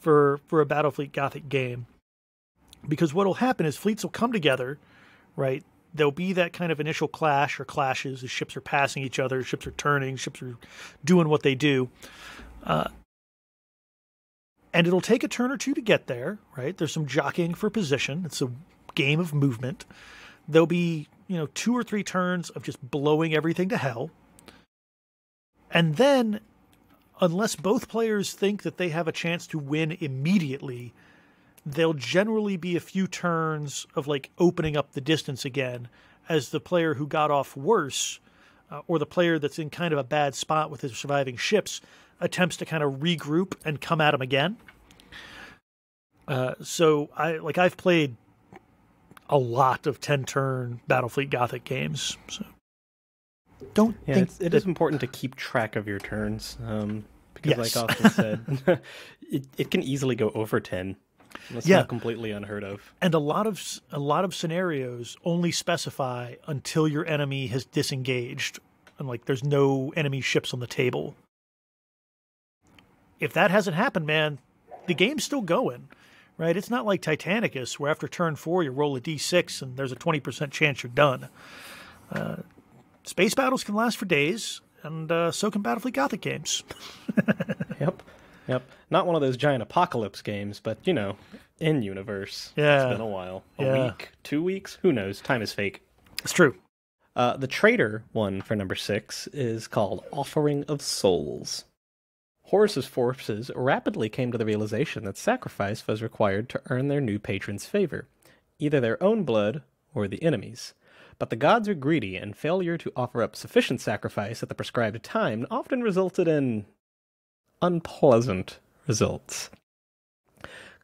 for a Battlefleet Gothic game. Because what will happen is fleets will come together, right? There'll be that kind of initial clash or clashes as ships are passing each other, ships are turning, ships are doing what they do. And it'll take a turn or 2 to get there, right? There's some jockeying for position. It's a game of movement. There'll be, 2 or 3 turns of just blowing everything to hell. And then, unless both players think that they have a chance to win immediately, there'll generally be a few turns of opening up the distance again as the player who got off worse or the player that's in kind of a bad spot with his surviving ships attempts to kind of regroup and come at him again. So I've played a lot of 10-turn Battlefleet Gothic games. So it is important to keep track of your turns because, Yes. like Austin said, it can easily go over 10. That's not completely unheard of. And a lot of scenarios only specify until your enemy has disengaged and there's no enemy ships on the table. If that hasn't happened, man, the game's still going, right? It's not like Titanicus where after turn 4 you roll a d6 and there's a 20% chance you're done. Space battles can last for days, and so can Battlefleet Gothic games. Yep. Not one of those giant apocalypse games, but, in universe. Yeah. It's been a while. A week? 2 weeks? Who knows? Time is fake. It's true. The traitor one for number 6 is called Offering of Souls. Horus's forces rapidly came to the realization that sacrifice was required to earn their new patron's favor, either their own blood or the enemy's. But the gods are greedy, and failure to offer up sufficient sacrifice at the prescribed time often resulted in unpleasant results.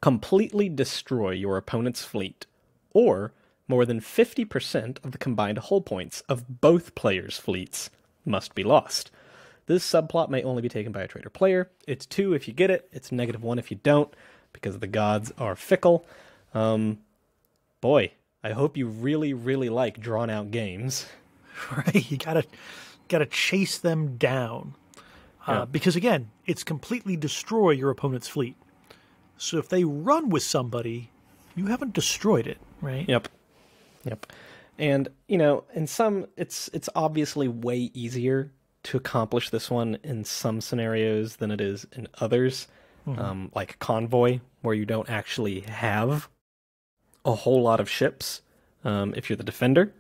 Completely destroy your opponent's fleet, or more than 50% of the combined hull points of both players' fleets must be lost. This subplot may only be taken by a traitor player. It's 2 if you get it, it's -1 if you don't. because the gods are fickle. Boy, I hope you really, really like drawn-out games. Right, you gotta chase them down. Because, again, it's completely destroy your opponent's fleet. So if they run with somebody, you haven't destroyed it, right? Yep. And, in some, it's obviously way easier to accomplish this one in some scenarios than it is in others. Like Convoy, where you don't actually have a whole lot of ships if you're the defender.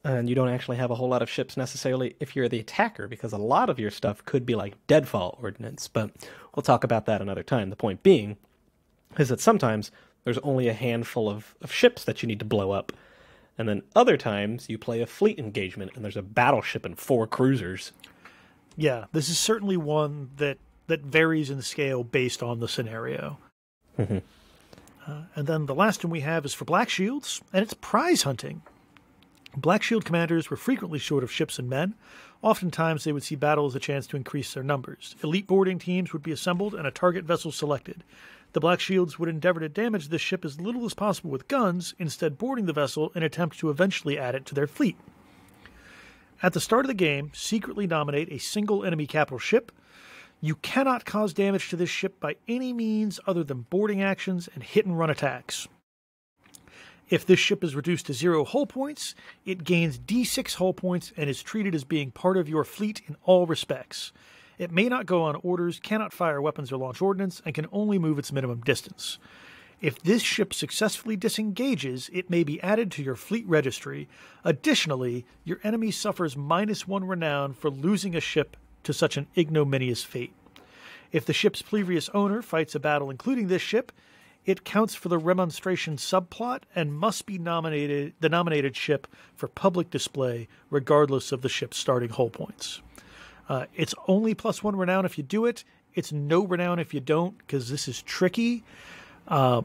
And you don't actually have a whole lot of ships necessarily if you're the attacker, because a lot of your stuff could be like deadfall ordnance, but we'll talk about that another time. The point being is that sometimes there's only a handful of ships that you need to blow up, and then other times you play a fleet engagement and there's a battleship and 4 cruisers. Yeah, this is certainly one that varies in scale based on the scenario. And then the last one we have is for Black Shields, and it's prize hunting. Black Shield commanders were frequently short of ships and men. Oftentimes, they would see battle as a chance to increase their numbers. Elite boarding teams would be assembled and a target vessel selected. The Black Shields would endeavor to damage this ship as little as possible with guns, instead boarding the vessel in an attempt to eventually add it to their fleet. At the start of the game, secretly nominate a single enemy capital ship. You cannot cause damage to this ship by any means other than boarding actions and hit-and-run attacks. If this ship is reduced to 0 hull points, it gains D6 hull points and is treated as being part of your fleet in all respects. It may not go on orders, cannot fire weapons or launch ordnance, and can only move its minimum distance. If this ship successfully disengages, it may be added to your fleet registry. Additionally, your enemy suffers -1 renown for losing a ship to such an ignominious fate. If the ship's previous owner fights a battle including this ship, it counts for the remonstration subplot and must be the nominated ship for public display, regardless of the ship's starting hull points. It's only +1 renown if you do it. It's no renown if you don't, because this is tricky. But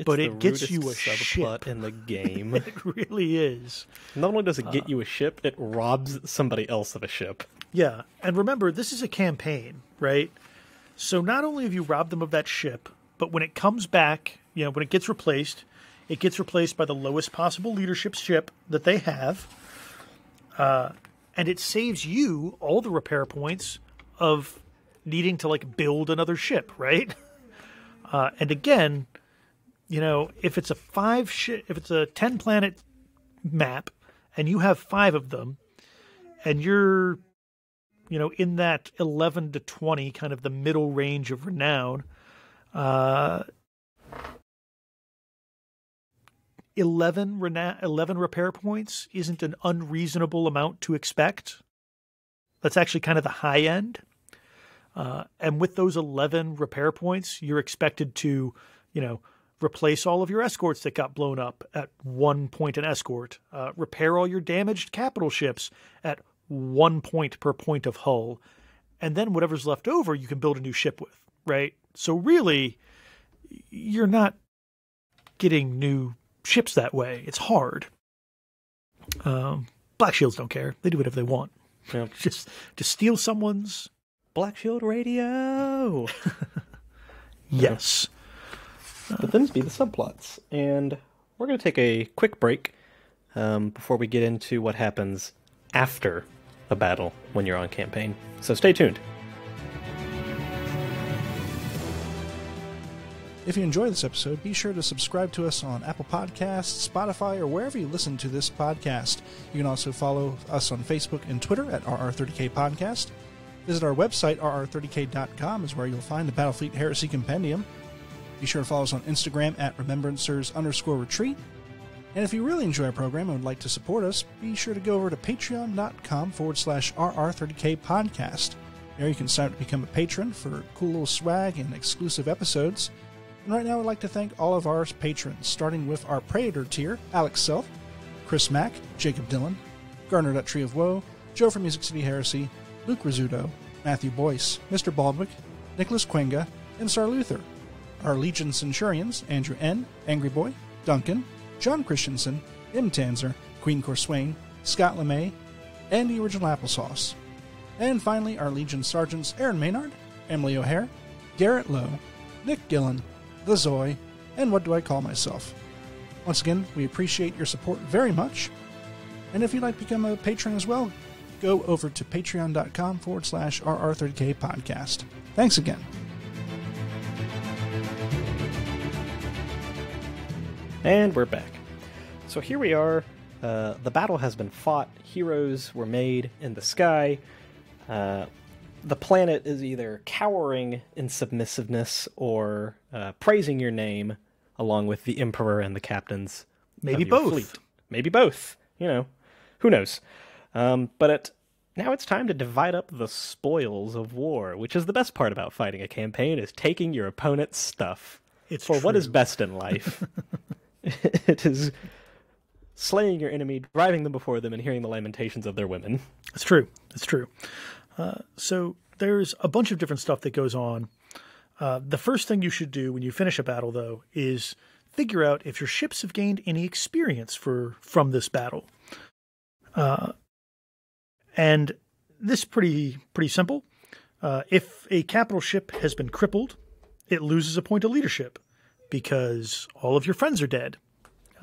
it gets you a ship in the game. It really is. Not only does it get you a ship, it robs somebody else of a ship. Yeah, and remember, this is a campaign, right? So not only have you robbed them of that ship, but when it comes back, when it gets replaced by the lowest possible leadership ship that they have. And it saves you all the repair points of needing to build another ship, right? And again, if it's a 10 planet map and you have 5 of them and you're, in that 11 to 20, kind of the middle range of renown, 11 repair points isn't an unreasonable amount to expect. That's actually kind of the high end. And with those 11 repair points, you're expected to, replace all of your escorts that got blown up at 1 point an escort, repair all your damaged capital ships at 1 point per point of hull, and then whatever's left over, you can build a new ship with, right? So really, you're not getting new ships that way. It's hard. Black Shields don't care. They do whatever they want. Yeah. Just to steal someone's Black Shield radio. Yes. But then be the subplots. And we're going to take a quick break before we get into what happens after a battle when you're on campaign. So stay tuned. If you enjoy this episode, be sure to subscribe to us on Apple Podcasts, Spotify, or wherever you listen to this podcast. You can also follow us on Facebook and Twitter at RR30K Podcast. Visit our website, rr30k.com, is where you'll find the Battlefleet Heresy Compendium. Be sure to follow us on Instagram at Remembrancers_retreat. And if you really enjoy our program and would like to support us, be sure to go over to patreon.com/RR30K Podcast. There you can sign up to become a patron for cool little swag and exclusive episodes. And right now I'd like to thank all of our patrons, starting with our Praetor tier, Alex Self, Chris Mack, Jacob Dillon, Garner Tree of Woe, Joe from Music City Heresy, Luke Rizzuto, Matthew Boyce, Mr. Baldwick, Nicholas Quenga, and Sar Luther. Our Legion Centurions, Andrew N., Angry Boy, Duncan, John Christensen, M. Tanzer, Queen Corswain, Scott LeMay, and the Original Applesauce. And finally, our Legion Sergeants, Aaron Maynard, Emily O'Hare, Garrett Lowe, Nick Gillen, The Zoe, and What Do I Call Myself. Once again, we appreciate your support very much. And if you'd like to become a patron as well, go over to patreon.com/RR3K podcast. Thanks again. And we're back. So here we are. The battle has been fought. Heroes were made in the sky. The planet is either cowering in submissiveness or praising your name, along with the Emperor and the captains. Maybe of your both. fleet. Maybe both. You know, who knows? But now it's time to divide up the spoils of war, which is the best part about fighting a campaign, is taking your opponent's stuff. It's for true. what is best in life. It is slaying your enemy, driving them before them, and hearing the lamentations of their women. It's true. It's true. So there's a bunch of different stuff that goes on. The first thing you should do when you finish a battle, though, is figure out if your ships have gained any experience from this battle. And this is pretty simple. If a capital ship has been crippled, it loses a point of leadership because all of your friends are dead.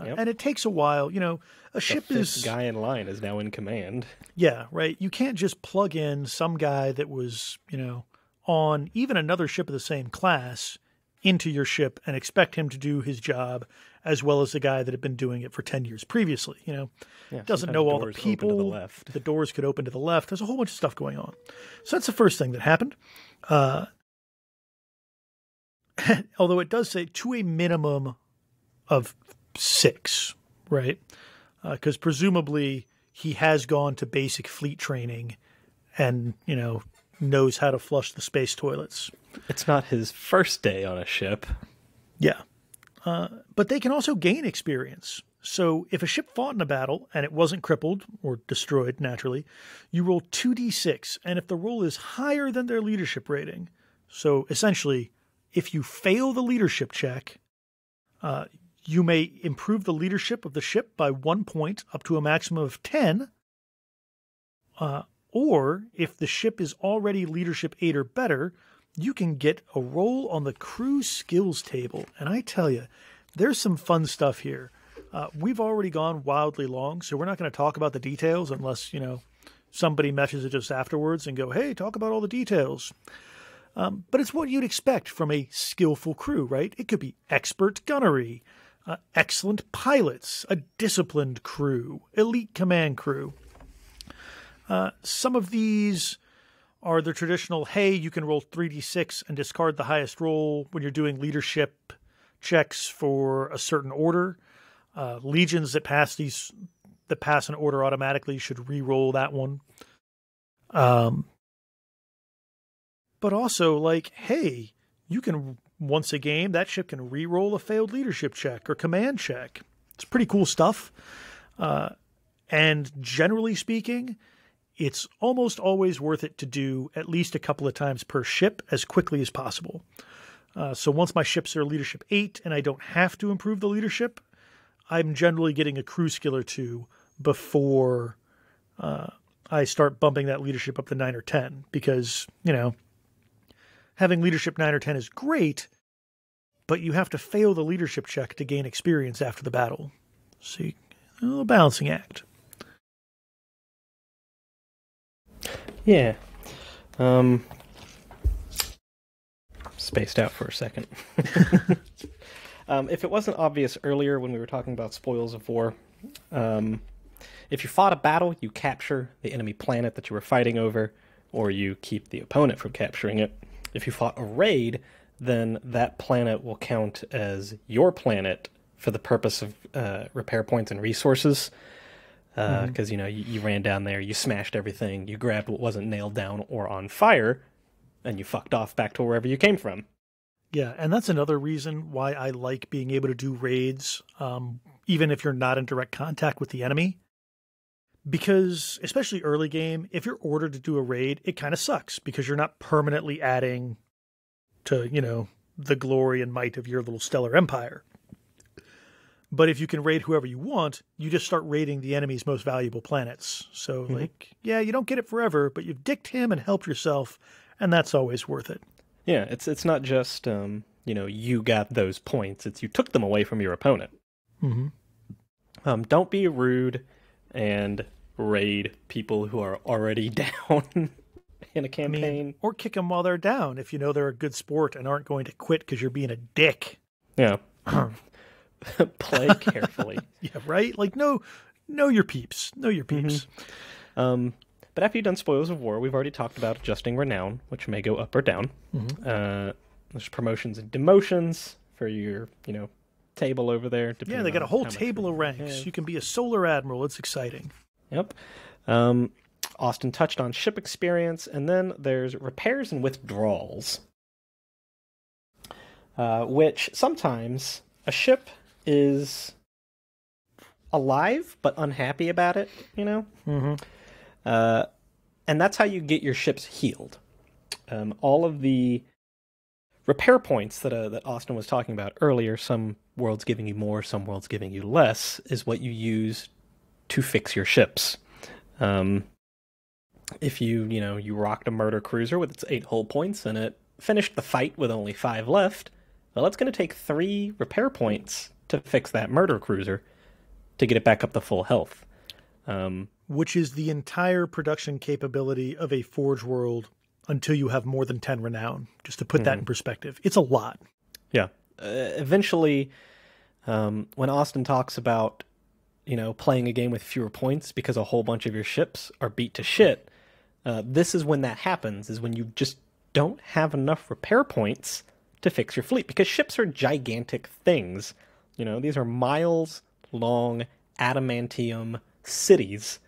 Yep. And it takes a while. You know, a ship is... The guy in line is now in command. Yeah, right. You can't just plug in some guy that was, on even another ship of the same class into your ship and expect him to do his job as well as the guy that had been doing it for 10 years previously. Doesn't know all the people. Open to the left. The doors could open to the left. There's a whole bunch of stuff going on. So that's the first thing that happened. Although it does say to a minimum of 6, right? Because presumably he has gone to basic fleet training and, knows how to flush the space toilets. It's not his first day on a ship. Yeah. But they can also gain experience. So if a ship fought in a battle and it wasn't crippled or destroyed naturally, you roll 2d6. And if the roll is higher than their leadership rating, so essentially if you fail the leadership check, you may improve the leadership of the ship by 1 point up to a maximum of 10. Or if the ship is already leadership 8 or better, you can get a roll on the crew skills table. And I tell you, there's some fun stuff here. We've already gone wildly long, so we're not going to talk about the details unless, somebody messages us afterwards and go, hey, talk about all the details. But it's what you'd expect from a skillful crew, right? It could be expert gunnery, excellent pilots, a disciplined crew, elite command crew. Some of these are the traditional, hey, you can roll 3d6 and discard the highest roll when you're doing leadership checks for a certain order. Legions that pass an order automatically should re-roll that one. But also, like, hey, you can, once a game, that ship can re-roll a failed leadership check or command check. It's pretty cool stuff. And generally speaking, it's almost always worth it to do at least a couple of times per ship as quickly as possible. So once my ships are leadership 8 and I don't have to improve the leadership, I'm generally getting a crew skill or 2 before I start bumping that leadership up to 9 or 10 because, having leadership 9 or 10 is great, but you have to fail the leadership check to gain experience after the battle. So a little balancing act. Yeah. Spaced out for a second. If it wasn't obvious earlier when we were talking about spoils of war, if you fought a battle, you capture the enemy planet that you were fighting over, or you keep the opponent from capturing it. If you fought a raid, then that planet will count as your planet for the purpose of repair points and resources. Because, you ran down there, you smashed everything, you grabbed what wasn't nailed down or on fire, and you fucked off back to wherever you came from. Yeah, and that's another reason why I like being able to do raids, even if you're not in direct contact with the enemy. Because, especially early game, if you're ordered to do a raid, it kind of sucks because you're not permanently adding to, the glory and might of your little stellar empire. But if you can raid whoever you want, you just start raiding the enemy's most valuable planets. So, you don't get it forever, but you've dicked him and helped yourself, and that's always worth it. Yeah, it's not just, you got those points. It's you took them away from your opponent. Mm-hmm. Don't be rude and raid people who are already down in a campaign. Or kick them while they're down if you know they're a good sport and aren't going to quit because you're being a dick. Yeah. Play carefully. Yeah, right? Like, know your peeps. Know your peeps. Mm-hmm. But after you've done Spoils of War, we've already talked about adjusting renown, which may go up or down. Mm-hmm. There's promotions and demotions for your, table over there. Yeah, they got a whole table of ranks. You can be a solar admiral. It's exciting. Yep. Austin touched on ship experience, and then there's repairs and withdrawals, which sometimes a ship is alive but unhappy about it, Mm-hmm. And that's how you get your ships healed. All of the repair points that Austin was talking about earlier, some worlds giving you more, some worlds giving you less, is what you use to fix your ships. If you rocked a murder cruiser with its 8 hull points and it finished the fight with only 5 left, well, it's going to take 3 repair points to fix that murder cruiser to get it back up to full health. Which is the entire production capability of a Forge world until you have more than 10 renown, just to put that in perspective. It's a lot. Yeah. Eventually, when Austin talks about, playing a game with fewer points because a whole bunch of your ships are beat to shit, this is when that happens, is when you just don't have enough repair points to fix your fleet, because ships are gigantic things. These are miles-long adamantium cities,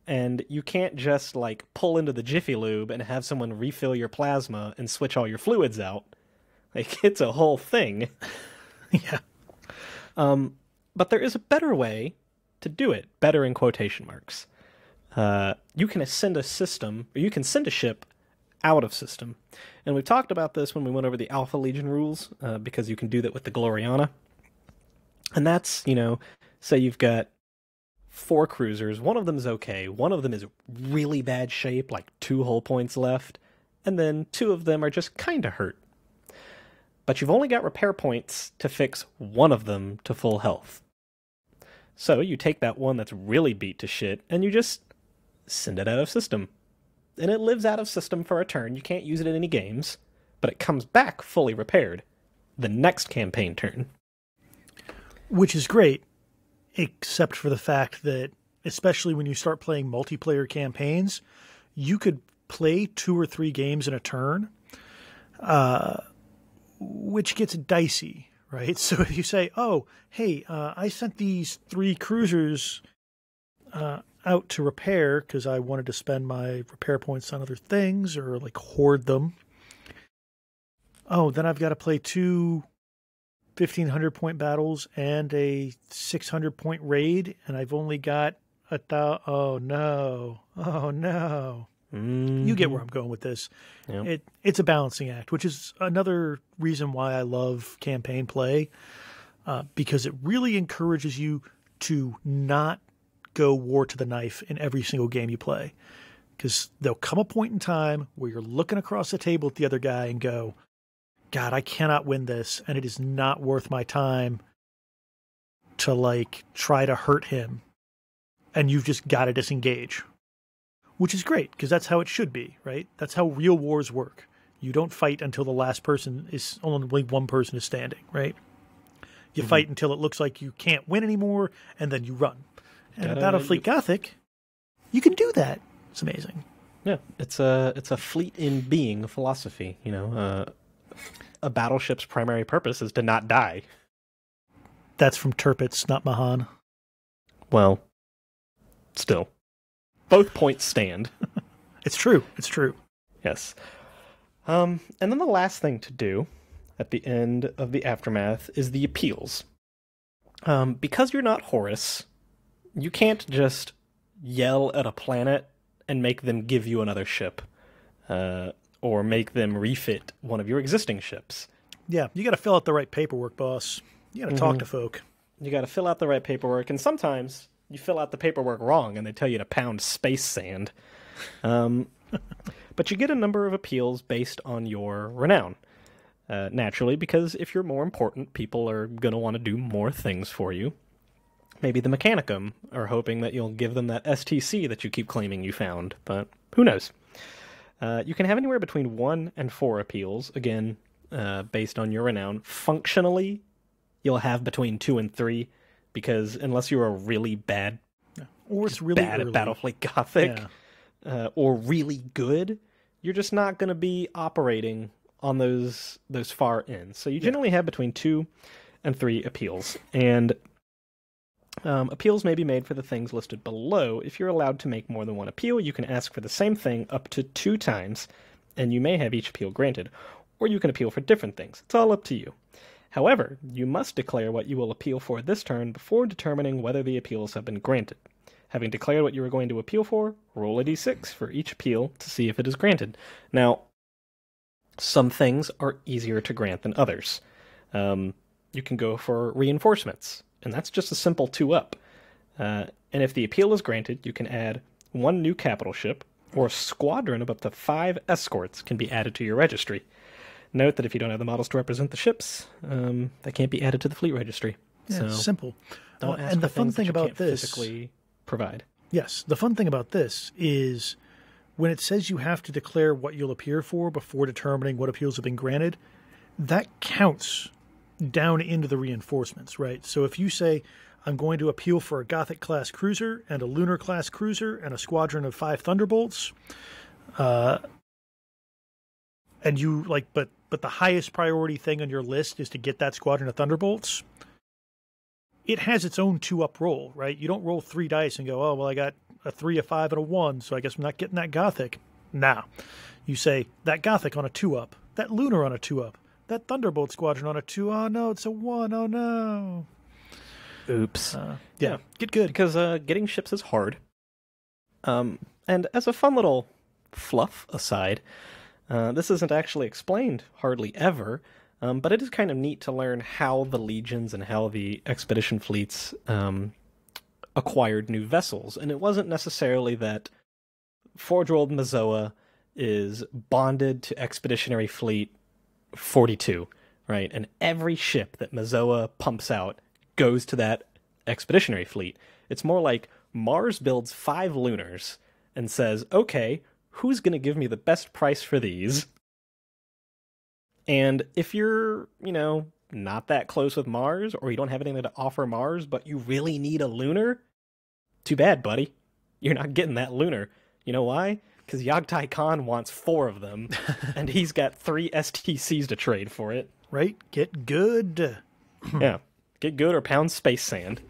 and you can't just, pull into the Jiffy Lube and have someone refill your plasma and switch all your fluids out. It's a whole thing. Yeah. But there is a better way to do it. Better in quotation marks. You can send a ship out of system. And we've talked about this when we went over the Alpha Legion rules, because you can do that with the Gloriana. And that's, say you've got 4 cruisers, one of them is okay, one of them is really bad shape, 2 hull points left, and then 2 of them are just kinda hurt. But you've only got repair points to fix one of them to full health. So you take that one that's really beat to shit, and you just send it out of system. And it lives out of system for a turn. You can't use it in any games, but it comes back fully repaired the next campaign turn. Which is great, except for the fact that, especially when you start playing multiplayer campaigns, you could play 2 or 3 games in a turn, which gets dicey, right? So if you say, oh, hey, I sent these 3 cruisers out to repair because I wanted to spend my repair points on other things or hoard them. Oh, then I've got to play 2 1,500-point battles and a 600-point raid, and I've only got oh no. Mm-hmm. You get where I'm going with this. Yep. It's a balancing act, which is another reason why I love campaign play, because it really encourages you to not go war to the knife in every single game you play. Because there'll come a point in time where you're looking across the table at the other guy and go, God, I cannot win this, and it is not worth my time to try to hurt him. And you've just got to disengage. Which is great, because that's how it should be, right? That's how real wars work. You don't fight until the last person is, only one person is standing, right? You fight until it looks like you can't win anymore, and then you run. And in Battlefleet Gothic, you can do that. It's amazing. Yeah, it's a fleet in being philosophy, a battleship's primary purpose is to not die. That's from Tirpitz, not Mahan. Well, still. Both points stand. It's true. It's true. Yes. And then the last thing to do at the end of the Aftermath is the appeals. Because you're not Horus, you can't just yell at a planet and make them give you another ship. Or make them refit one of your existing ships. Yeah, you got to fill out the right paperwork, boss. You got to talk to folk. You got to fill out the right paperwork, and sometimes you fill out the paperwork wrong, and they tell you to pound space sand. But you get a number of appeals based on your renown. Naturally, because if you're more important, people are going to want to do more things for you. Maybe the Mechanicum are hoping that you'll give them that STC that you keep claiming you found, but who knows? You can have anywhere between 1 and 4 appeals, again, based on your renown. Functionally, you'll have between 2 and 3, because unless you're a really bad, or it's really bad early. at Battlefleet Gothic, or really good, you're just not going to be operating on those far ends. So you generally have between 2 and 3 appeals, and appeals may be made for the things listed below. If you're allowed to make more than one appeal, you can ask for the same thing up to 2 times, and you may have each appeal granted, or you can appeal for different things. It's all up to you. However, you must declare what you will appeal for this turn before determining whether the appeals have been granted. Having declared what you are going to appeal for, roll a d6 for each appeal to see if it is granted. Now, some things are easier to grant than others. You can go for reinforcements, and that's just a simple 2-up. And if the appeal is granted, you can add 1 new capital ship, or a squadron of up to 5 escorts can be added to your registry. Note that if you don't have the models to represent the ships, they can't be added to the fleet registry. Yeah, so it's simple. Don't ask And the for fun things that thing you about can't this, physically provide. yes, the fun thing about this is when it says you have to declare what you'll appeal for before determining what appeals have been granted, that counts down into the reinforcements, right? So if you say, I'm going to appeal for a Gothic-class cruiser and a Lunar-class cruiser and a squadron of 5 Thunderbolts, and you like, but the highest priority thing on your list is to get that squadron of Thunderbolts, it has its own 2-up roll, right? You don't roll 3 dice and go, oh, well, I got a 3, a 5, and a 1, so I guess I'm not getting that Gothic. Nah. You say, that Gothic on a 2-up, that Lunar on a 2-up, that Thunderbolt squadron on a 2, oh no, it's a 1, oh no. Oops. Yeah, get good. Because getting ships is hard. And as a fun little fluff aside, this isn't actually explained hardly ever, but it is kind of neat to learn how the legions and how the expedition fleets acquired new vessels. And it wasn't necessarily that Forge World Mazoa is bonded to Expeditionary Fleet 42, right? And every ship that Mazoa pumps out goes to that Expeditionary Fleet. It's more like Mars builds 5 Lunars and says, okay, who's going to give me the best price for these? And if you're, not that close with Mars, or you don't have anything to offer Mars, but you really need a Lunar, too bad, buddy. You're not getting that Lunar. You know why? Because Yogtai Khan wants 4 of them, and he's got 3 STCs to trade for it. Right? Get good. Yeah. Get good or pound space sand.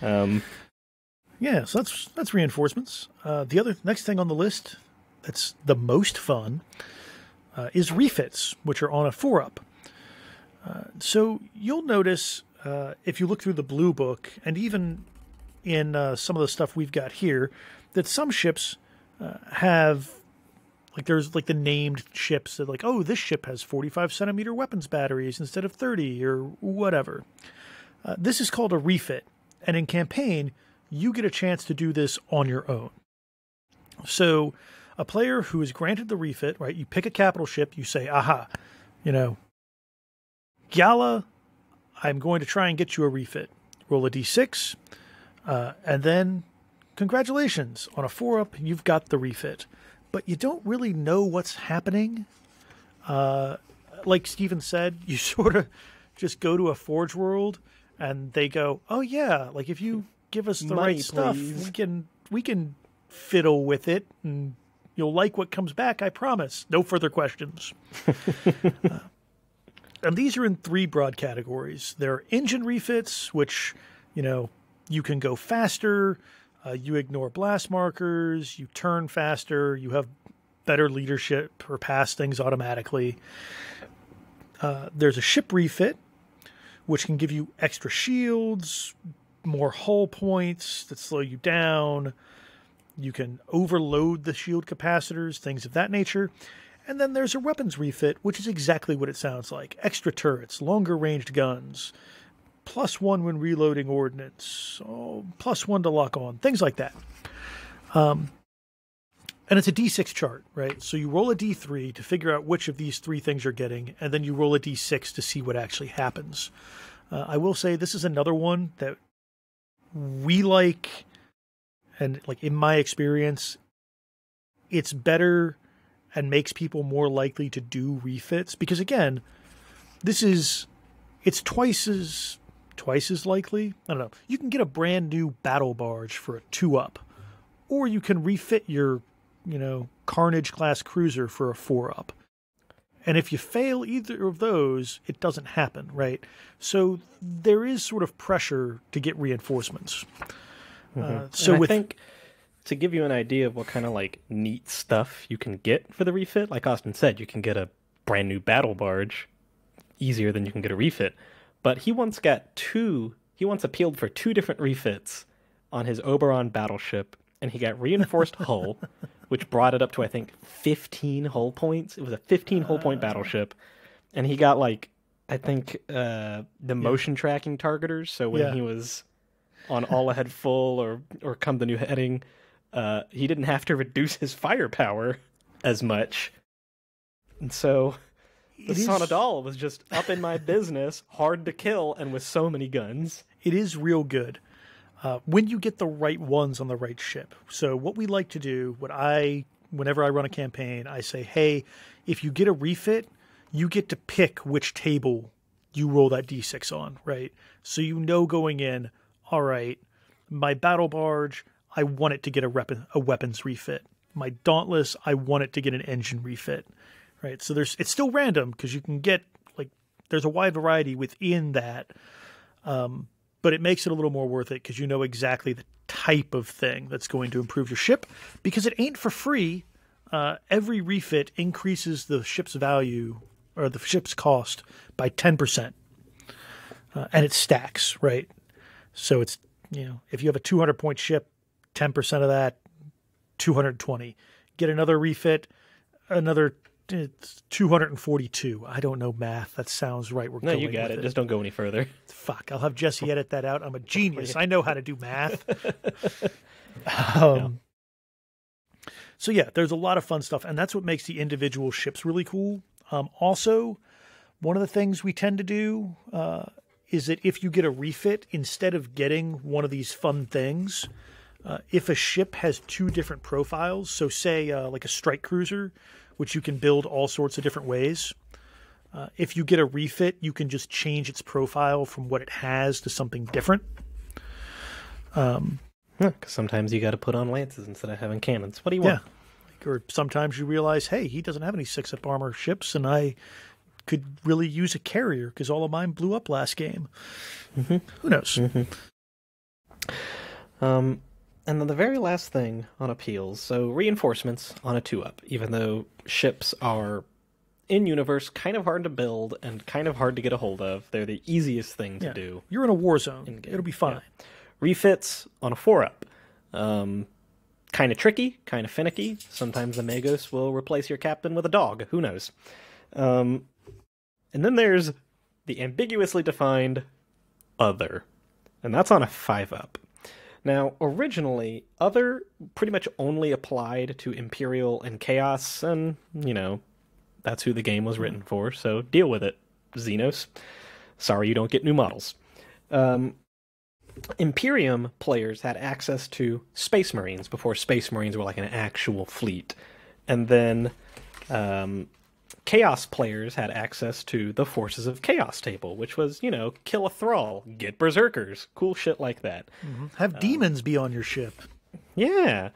Yeah, so that's reinforcements. The other next thing on the list that's the most fun is refits, which are on a 4-up. So you'll notice if you look through the blue book, and even in some of the stuff we've got here, that some ships have, like there's like the named ships that like, oh, this ship has 45 centimeter weapons batteries instead of 30 or whatever. This is called a refit, and in campaign, you get a chance to do this on your own. So a player who is granted the refit, right, you pick a capital ship, you say, aha, Gala, I'm going to try and get you a refit. Roll a d6, and then congratulations, on a 4-up, you've got the refit. But you don't really know what's happening. Like Steven said, you sort of just go to a Forge World, and they go, oh yeah, like if you give us the Money, right stuff, please. we can fiddle with it, and you'll like what comes back, I promise. No further questions. And these are in 3 broad categories. There are engine refits, which, you can go faster, you ignore blast markers, you turn faster, you have better leadership or pass things automatically. There's a ship refit, which can give you extra shields, more hull points that slow you down. You can overload the shield capacitors, things of that nature. And then there's a weapons refit, which is exactly what it sounds like. Extra turrets, longer ranged guns, +1 when reloading ordnance, +1 to lock on, things like that. And it's a D6 chart, right? So you roll a D3 to figure out which of these three things you're getting, and then you roll a D6 to see what actually happens. I will say this is another one that we like, and like in my experience, it's better and makes people more likely to do refits because again, it's twice as likely. I don't know. You can get a brand new battle barge for a 2-up, or you can refit your, Carnage class cruiser for a 4-up. And if you fail either of those, it doesn't happen, right? So there is sort of pressure to get reinforcements. I think to give you an idea of what kind of like neat stuff you can get for the refit, like Austin said, you can get a brand new battle barge easier than you can get a refit. But he once appealed for 2 different refits on his Oberon battleship, and he got reinforced hull, which brought it up to, I think, 15 hull points. It was a 15 hull point battleship. And he got, like, I think, the motion tracking targeters. So when he was on all ahead full or come the new heading, he didn't have to reduce his firepower as much. And so the Sonadal was just up in my business, hard to kill, and with so many guns. It is real good. When you get the right ones on the right ship. So what we like to do, whenever I run a campaign, I say, hey, if you get a refit, you get to pick which table you roll that D6 on, right? So going in, all right, my battle barge, I want it to get a weapons refit. My Dauntless, I want it to get an engine refit, right? So it's still random because you can get, there's a wide variety within that. But it makes it a little more worth it because you know exactly the type of thing that's going to improve your ship because it ain't for free. Every refit increases the ship's value or the ship's cost by 10%. And it stacks, right? So it's, if you have a 200-point ship, 10% of that, 220. Get another refit, another 242. I don't know math. That sounds right. No, you got it. Just don't go any further. Fuck. I'll have Jesse edit that out. I'm a genius. I know how to do math. So yeah, there's a lot of fun stuff, and that's what makes the individual ships really cool. Also, one of the things we tend to do is that if you get a refit, instead of getting one of these fun things, if a ship has 2 different profiles, so say like a strike cruiser, which you can build all sorts of different ways. If you get a refit, you can just change its profile from what it has to something different. Because sometimes you got to put on lances instead of having cannons. What do you want? Yeah. Or sometimes you realize, hey, he doesn't have any 6-up armor ships, and I could really use a carrier because all of mine blew up last game. Mm-hmm. Who knows? Mm-hmm. And then the very last thing on appeals, so reinforcements on a 2-up, even though ships are in-universe kind of hard to build and kind of hard to get a hold of. They're the easiest thing to do. You're in a war zone. It'll be fine. Yeah. Refits on a 4-up. Kind of tricky, kind of finicky. Sometimes the Magos will replace your captain with a dog. Who knows? And then there's the ambiguously defined other. And that's on a 5-up. Now, originally, other pretty much only applied to Imperial and Chaos, and, that's who the game was written for, so deal with it, Xenos. Sorry you don't get new models. Imperium players had access to Space Marines before Space Marines were like an actual fleet. And then Chaos players had access to the Forces of Chaos table, which was, kill a Thrall, get Berserkers, cool shit like that. Mm-hmm. Have demons be on your ship. Yeah.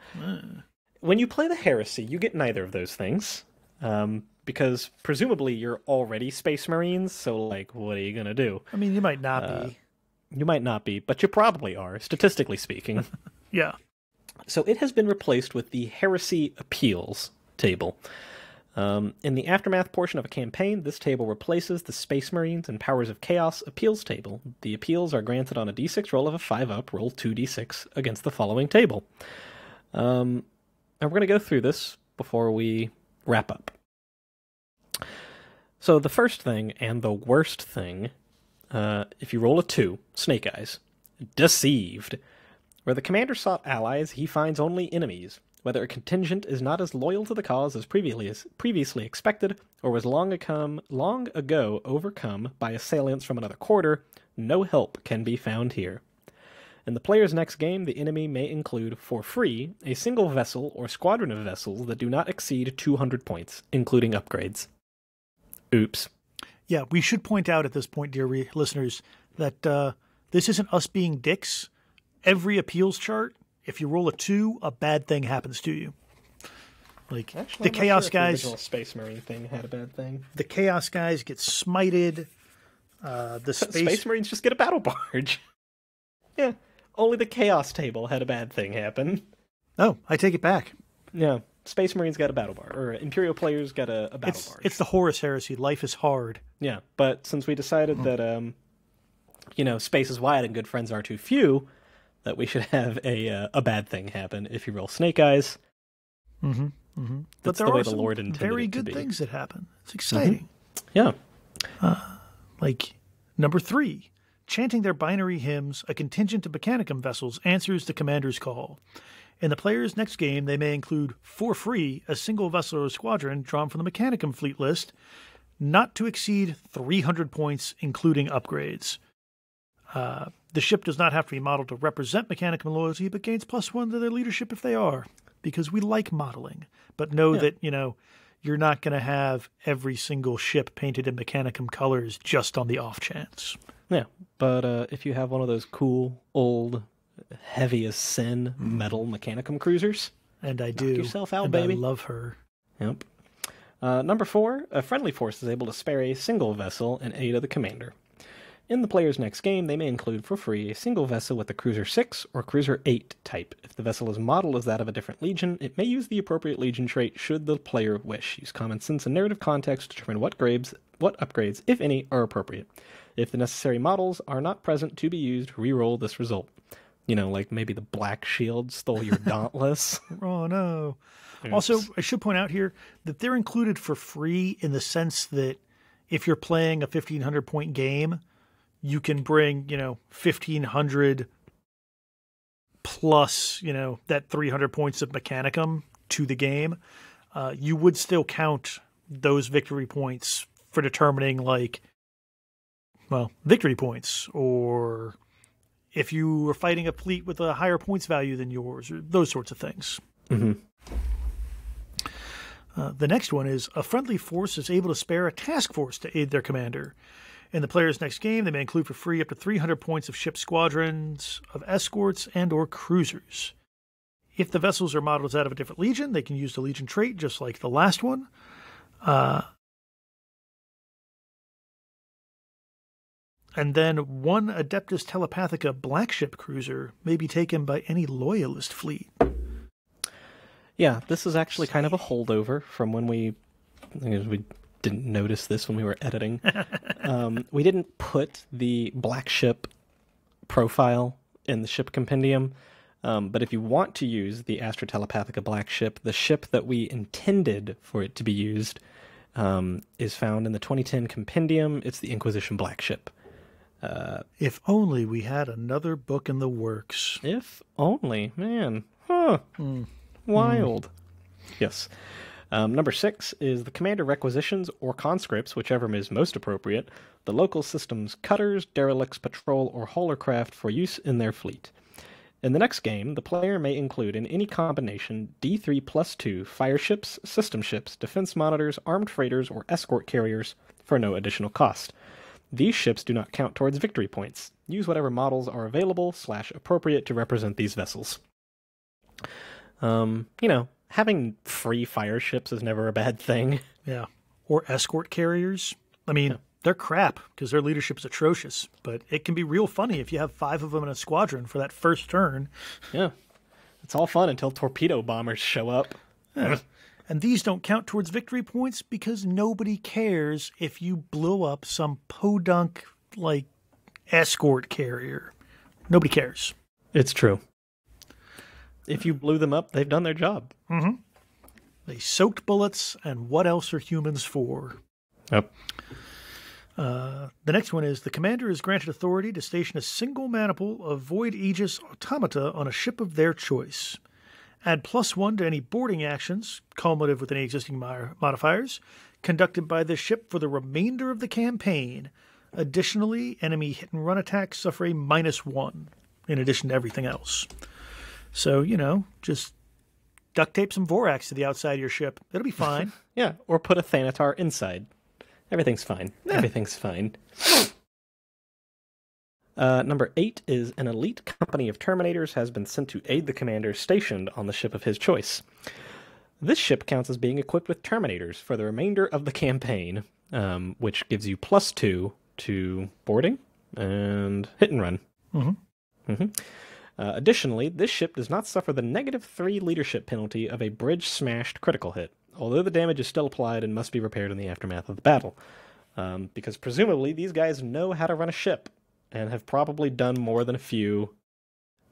When you play the Heresy, you get neither of those things. Because presumably you're already Space Marines, so, what are you going to do? I mean, you might not be. You might not be, but you probably are, statistically speaking. Yeah. So it has been replaced with the Heresy Appeals table. In the Aftermath portion of a campaign, this table replaces the Space Marines and Powers of Chaos Appeals table. The appeals are granted on a d6 roll of a 5-up, roll 2d6 against the following table. And we're going to go through this before we wrap up. So the first thing, and the worst thing, if you roll a 2, Snake Eyes, Deceived. Where the commander sought allies, he finds only enemies. whether a contingent is not as loyal to the cause as previously expected, or was long ago overcome by assailants from another quarter, no help can be found here. In the player's next game, the enemy may include, for free, a single vessel or squadron of vessels that do not exceed 200 points, including upgrades. Oops. Yeah, we should point out at this point, dear listeners, that this isn't us being dicks. Every appeals chart, if you roll a 2, a bad thing happens to you. Like, Actually, the Chaos guys... The original Space Marine thing had a bad thing. The Chaos guys get smited. Space Marines just get a battle barge. Yeah. Only the Chaos table had a bad thing happen. Oh, I take it back. Yeah, Space Marines got a battle barge, or Imperial players got a battle barge. It's the Horus Heresy. Life is hard. Yeah, but since we decided that, space is wide and good friends are too few, that we should have a bad thing happen if you roll Snake Eyes. Mm-hmm. Mm-hmm. That's the way the Lord intended it to be. Very good things that happen. It's exciting. Mm-hmm. Yeah. Like number 3. Chanting their binary hymns, a contingent of Mechanicum vessels answers the commander's call. In the player's next game, they may include, for free, a single vessel or squadron drawn from the Mechanicum fleet list, not to exceed 300 points, including upgrades. The ship does not have to be modeled to represent Mechanicum loyalty, but gains +1 to their leadership if they are, because we like modeling. But know that, you're not going to have every single ship painted in Mechanicum colors just on the off chance. Yeah, but if you have one of those cool, old, heavy as sin metal Mechanicum cruisers... And I do. Knock yourself out, and baby. I love her. Yep. Number 4, a friendly force is able to spare a single vessel in aid of the commander. In the player's next game, they may include for free a single vessel with the Cruiser 6 or Cruiser 8 type. If the vessel is modeled as that of a different legion, it may use the appropriate legion trait should the player wish. Use common sense and narrative context to determine what upgrades, if any, are appropriate. If the necessary models are not present to be used, re-roll this result. Like maybe the Black Shield stole your Dauntless. Oh, no. Oops. Also, I should point out here that they're included for free in the sense that if you're playing a 1,500-point game, you can bring, 1,500 plus, that 300 points of Mechanicum to the game. You would still count those victory points for determining, victory points, or if you were fighting a fleet with a higher points value than yours, or those sorts of things. Mm-hmm. The next one is a friendly force is able to spare a task force to aid their commander. In the player's next game, they may include for free up to 300 points of ship squadrons, of escorts, and or cruisers. If the vessels are modeled as out of a different legion, they can use the legion trait just like the last one. And then one Adeptus Telepathica black ship cruiser may be taken by any loyalist fleet. Yeah, this is actually kind of a holdover from when we didn't notice this when we were editing. We didn't put the black ship profile in the ship compendium, but if you want to use the Astra Telepathica black ship, the ship that we intended for it to be used is found in the 2010 compendium. It's the Inquisition black ship. If only we had another book in the works. If only, man. Huh. Wild. Yes. Number 6 is the commander requisitions or conscripts, whichever is most appropriate, the local system's cutters, derelicts, patrol, or holercraft for use in their fleet. In the next game, the player may include in any combination D3+2 fire ships, system ships, defense monitors, armed freighters, or escort carriers for no additional cost. These ships do not count towards victory points. Use whatever models are available / appropriate to represent these vessels. Having free fire ships is never a bad thing. Yeah. Or escort carriers. I mean, they're crap because their leadership's atrocious, but it can be real funny if you have 5 of them in a squadron for that first turn. Yeah. It's all fun until torpedo bombers show up. Yeah. And these don't count towards victory points because nobody cares if you blow up some podunk, escort carrier. Nobody cares. It's true. If you blew them up, they've done their job. Mm-hmm. They soaked bullets, and what else are humans for? Yep. The next one is the commander is granted authority to station a single maniple of Void Aegis automata on a ship of their choice. Add +1 to any boarding actions, cumulative with any existing modifiers, conducted by this ship for the remainder of the campaign. Additionally, enemy hit-and-run attacks suffer a -1, in addition to everything else. So, just duct tape some Vorax to the outside of your ship. It'll be fine. Yeah, or put a Thanatar inside. Everything's fine. Yeah. Everything's fine. Number 8 is an elite company of Terminators has been sent to aid the commander stationed on the ship of his choice. This ship counts as being equipped with Terminators for the remainder of the campaign, which gives you +2 to boarding and hit and run. Additionally, this ship does not suffer the -3 leadership penalty of a bridge-smashed critical hit, although the damage is still applied and must be repaired in the aftermath of the battle. Because presumably these guys know how to run a ship, and have probably done more than a few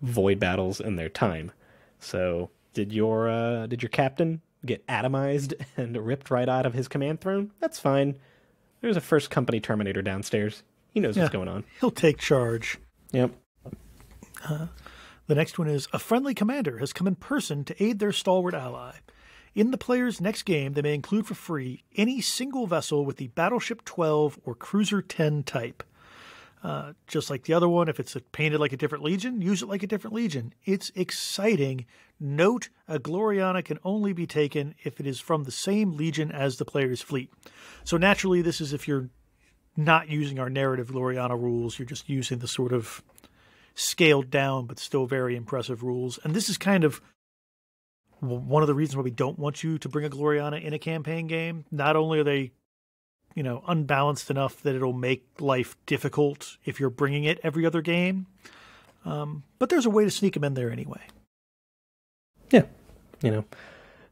void battles in their time. So, did your captain get atomized and ripped right out of his command throne? That's fine. There's a first company Terminator downstairs. He knows what's going on. He'll take charge. Yep. The next one is, a friendly commander has come in person to aid their stalwart ally. In the player's next game, they may include for free any single vessel with the Battleship 12 or Cruiser 10 type. Just like the other one, if it's painted like a different legion, use it like a different legion. It's exciting. Note, a Gloriana can only be taken if it is from the same legion as the player's fleet. So naturally, this is if you're not using our narrative Gloriana rules, you're just using the sort of scaled down but still very impressive rules. And this is kind of one of the reasons why we don't want you to bring a Gloriana in a campaign game. Not only are they unbalanced enough that it'll make life difficult if you're bringing it every other game. But there's a way to sneak them in there anyway. Yeah.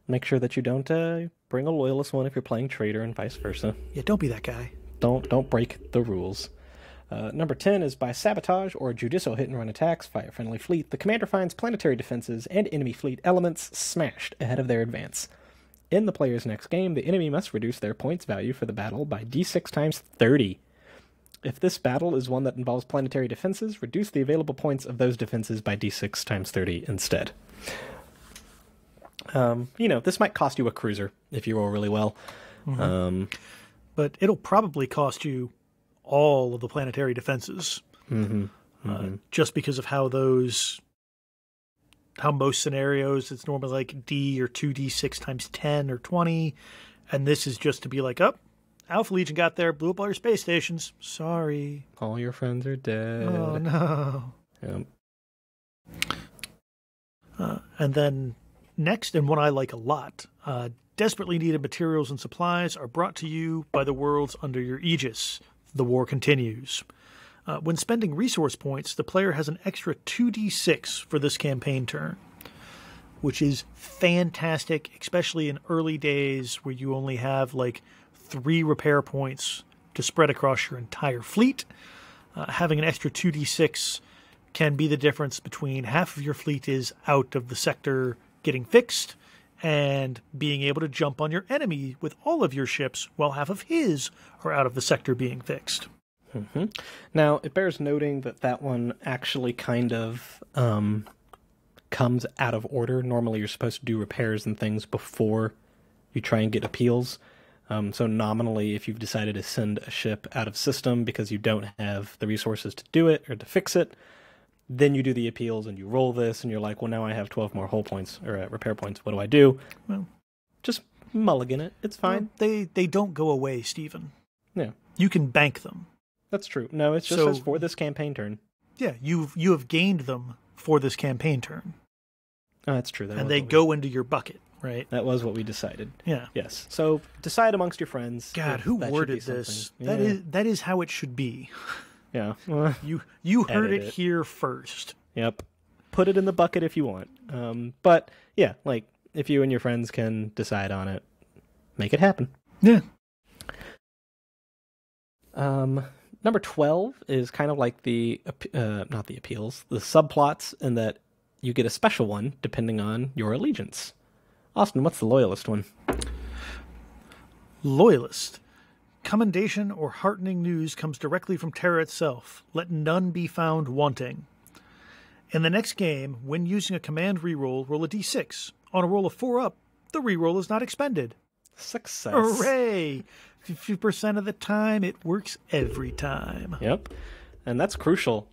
Make sure that you don't bring a loyalist one if you're playing traitor and vice versa. Yeah, don't be that guy. Don't break the rules. Number 10 is by sabotage or judicial hit-and-run attacks by a friendly fleet, the commander finds planetary defenses and enemy fleet elements smashed ahead of their advance. In the player's next game, the enemy must reduce their points value for the battle by d6 times 30. If this battle is one that involves planetary defenses, reduce the available points of those defenses by d6 times 30 instead. This might cost you a cruiser if you roll really well. But it'll probably cost you all of the planetary defenses. Just because of how most scenarios, it's normally like D or 2d6 times 10 or 20. And this is just to be like, Alpha Legion got there, blew up all your space stations. Sorry. All your friends are dead. Oh, no. Yep. And then next, and one I like a lot, desperately needed materials and supplies are brought to you by the worlds under your aegis. The war continues. When spending resource points, the player has an extra 2d6 for this campaign turn, which is fantastic, especially in early days where you only have like 3 repair points to spread across your entire fleet. Having an extra 2d6 can be the difference between half of your fleet is out of the sector getting fixed and being able to jump on your enemy with all of your ships while half of his are out of the sector being fixed. Now, it bears noting that one actually kind of comes out of order. Normally, you're supposed to do repairs and things before you try and get appeals. So nominally, if you've decided to send a ship out of system because you don't have the resources to do it or to fix it, then you do the appeals and you roll this and you're like, well, now I have 12 more hull points or repair points. What do I do? Well, just mulligan it. It's fine. Well, they don't go away, Stephen. Yeah. You can bank them. That's true. No, it's just as for this campaign turn. Yeah, you have gained them for this campaign turn. Oh, that's true. And they go into your bucket, right? That was what we decided. Yeah. Yes. So decide amongst your friends. God, who worded this? Yeah. That is how it should be. Yeah. You heard it here first. Yep. Put it in the bucket if you want. But yeah, like if you and your friends can decide on it, make it happen. Yeah. Number 12 is kind of like not the appeals, the subplots, in that you get a special one depending on your allegiance. Austin, what's the loyalist one? Loyalist. Commendation or heartening news comes directly from Terra itself. Let none be found wanting. In the next game, when using a command reroll, roll a d6. On a roll of 4 up, the reroll is not expended. Success. Hooray! 50% of the time, it works every time. Yep. And that's crucial,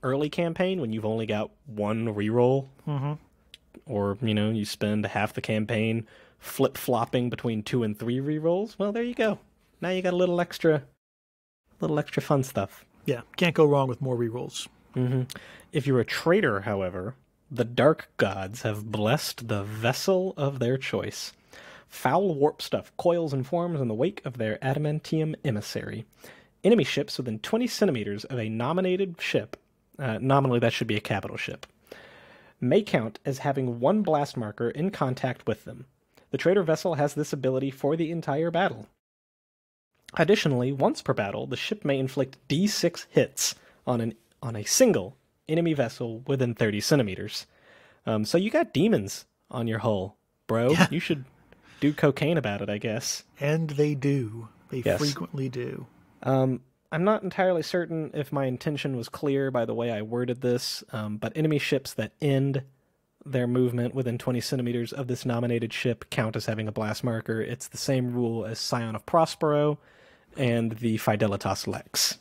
early campaign when you've only got one reroll. Mm-hmm. Or, you spend half the campaign flip-flopping between 2 and 3 rerolls. Well, there you go. Now you got a little extra fun stuff. Yeah, can't go wrong with more rerolls. Mm-hmm. If you're a traitor, however, the dark gods have blessed the vessel of their choice. Foul warp stuff coils and forms in the wake of their adamantium emissary. Enemy ships within 20 centimeters of a nominated ship, nominally that should be a capital ship, may count as having one blast marker in contact with them. The traitor vessel has this ability for the entire battle. Additionally, once per battle, the ship may inflict D6 hits on a single enemy vessel within 30 centimeters. So you got demons on your hull, bro. Yeah. You should do cocaine about it, I guess. And they do. They yes. frequently do. I'm not entirely certain if my intention was clear by the way I worded this, but enemy ships that end their movement within 20 centimeters of this nominated ship count as having a blast marker. It's the same rule as Scion of Prospero and the Fidelitas Lex.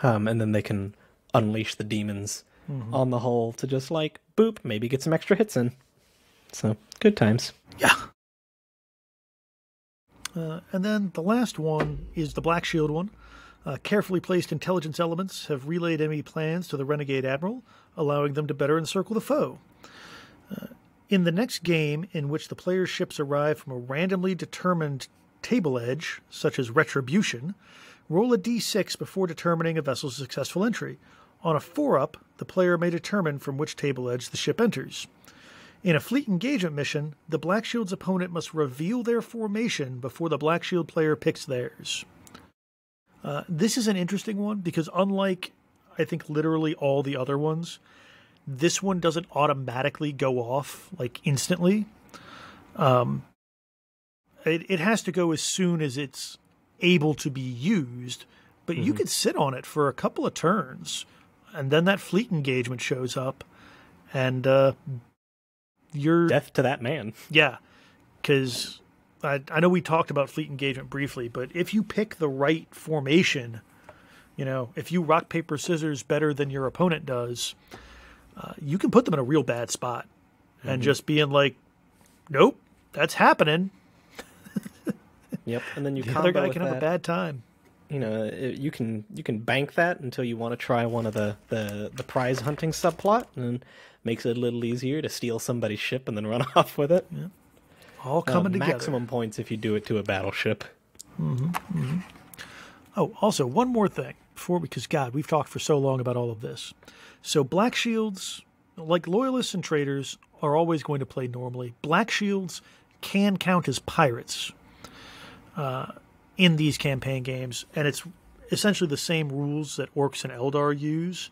And then they can unleash the demons on the hull to just boop, maybe get some extra hits in. So, good times. Yeah. And then the last one is the Black Shield one. Carefully placed intelligence elements have relayed enemy plans to the Renegade Admiral, allowing them to better encircle the foe. In the next game, in which the player's ships arrive from a randomly determined table edge, such as Retribution, roll a d6 before determining a vessel's successful entry. On a 4-up, the player may determine from which table edge the ship enters. In a fleet engagement mission, the Black Shield's opponent must reveal their formation before the Black Shield player picks theirs. This is an interesting one because unlike, I think, literally all the other ones, this one doesn't automatically go off, instantly. It has to go as soon as it's able to be used, but you could sit on it for a couple of turns, and then that fleet engagement shows up, and you're... Death to that man. Yeah, because I know we talked about fleet engagement briefly, but if you pick the right formation, if you rock, paper, scissors better than your opponent does, you can put them in a real bad spot and just being like, nope, that's happening. Yep, and then you the other guy can have a bad time. You can bank that until you want to try one of the prize hunting subplot, and makes it a little easier to steal somebody's ship and then run off with it. Yeah. All coming together. Maximum points if you do it to a battleship. Oh, also, one more thing because God, we've talked for so long about all of this. So Black Shields, like Loyalists and Traitors, are always going to play normally. Black Shields can count as pirates in these campaign games, and it's essentially the same rules that Orcs and Eldar use.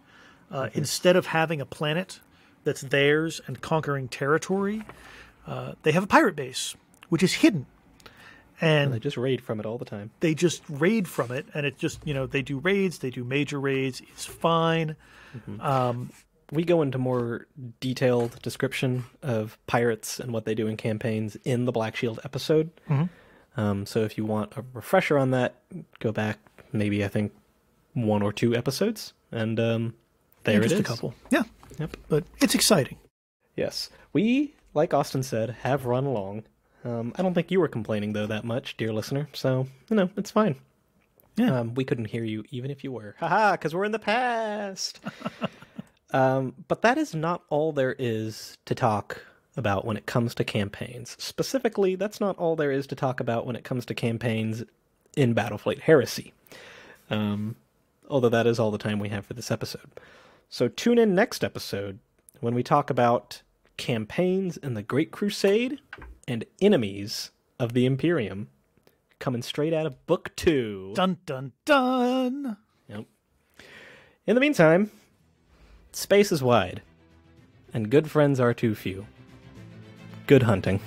Instead of having a planet that's theirs and conquering territory, they have a pirate base, which is hidden. And they just raid from it all the time. They just raid from it, and it just, they do raids, they do major raids. It's fine. We go into more detailed description of pirates and what they do in campaigns in the Black Shield episode. So if you want a refresher on that, go back maybe, I think, 1 or 2 episodes, and there it is. Just a couple. Yeah. Yep. But it's exciting. Yes. We, like Austin said, have run along. I don't think you were complaining, though, that much, dear listener, so, it's fine. Yeah. We couldn't hear you, even if you were. Haha, because we're in the past! But that is not all there is to talk about when it comes to campaigns. Specifically, that's not all there is to talk about when it comes to campaigns in Battlefleet Heresy. Although that is all the time we have for this episode. So tune in next episode when we talk about campaigns in the Great Crusade and enemies of the Imperium, coming straight out of Book 2. Dun, dun, dun! Yep. In the meantime, space is wide, and good friends are too few. Good hunting.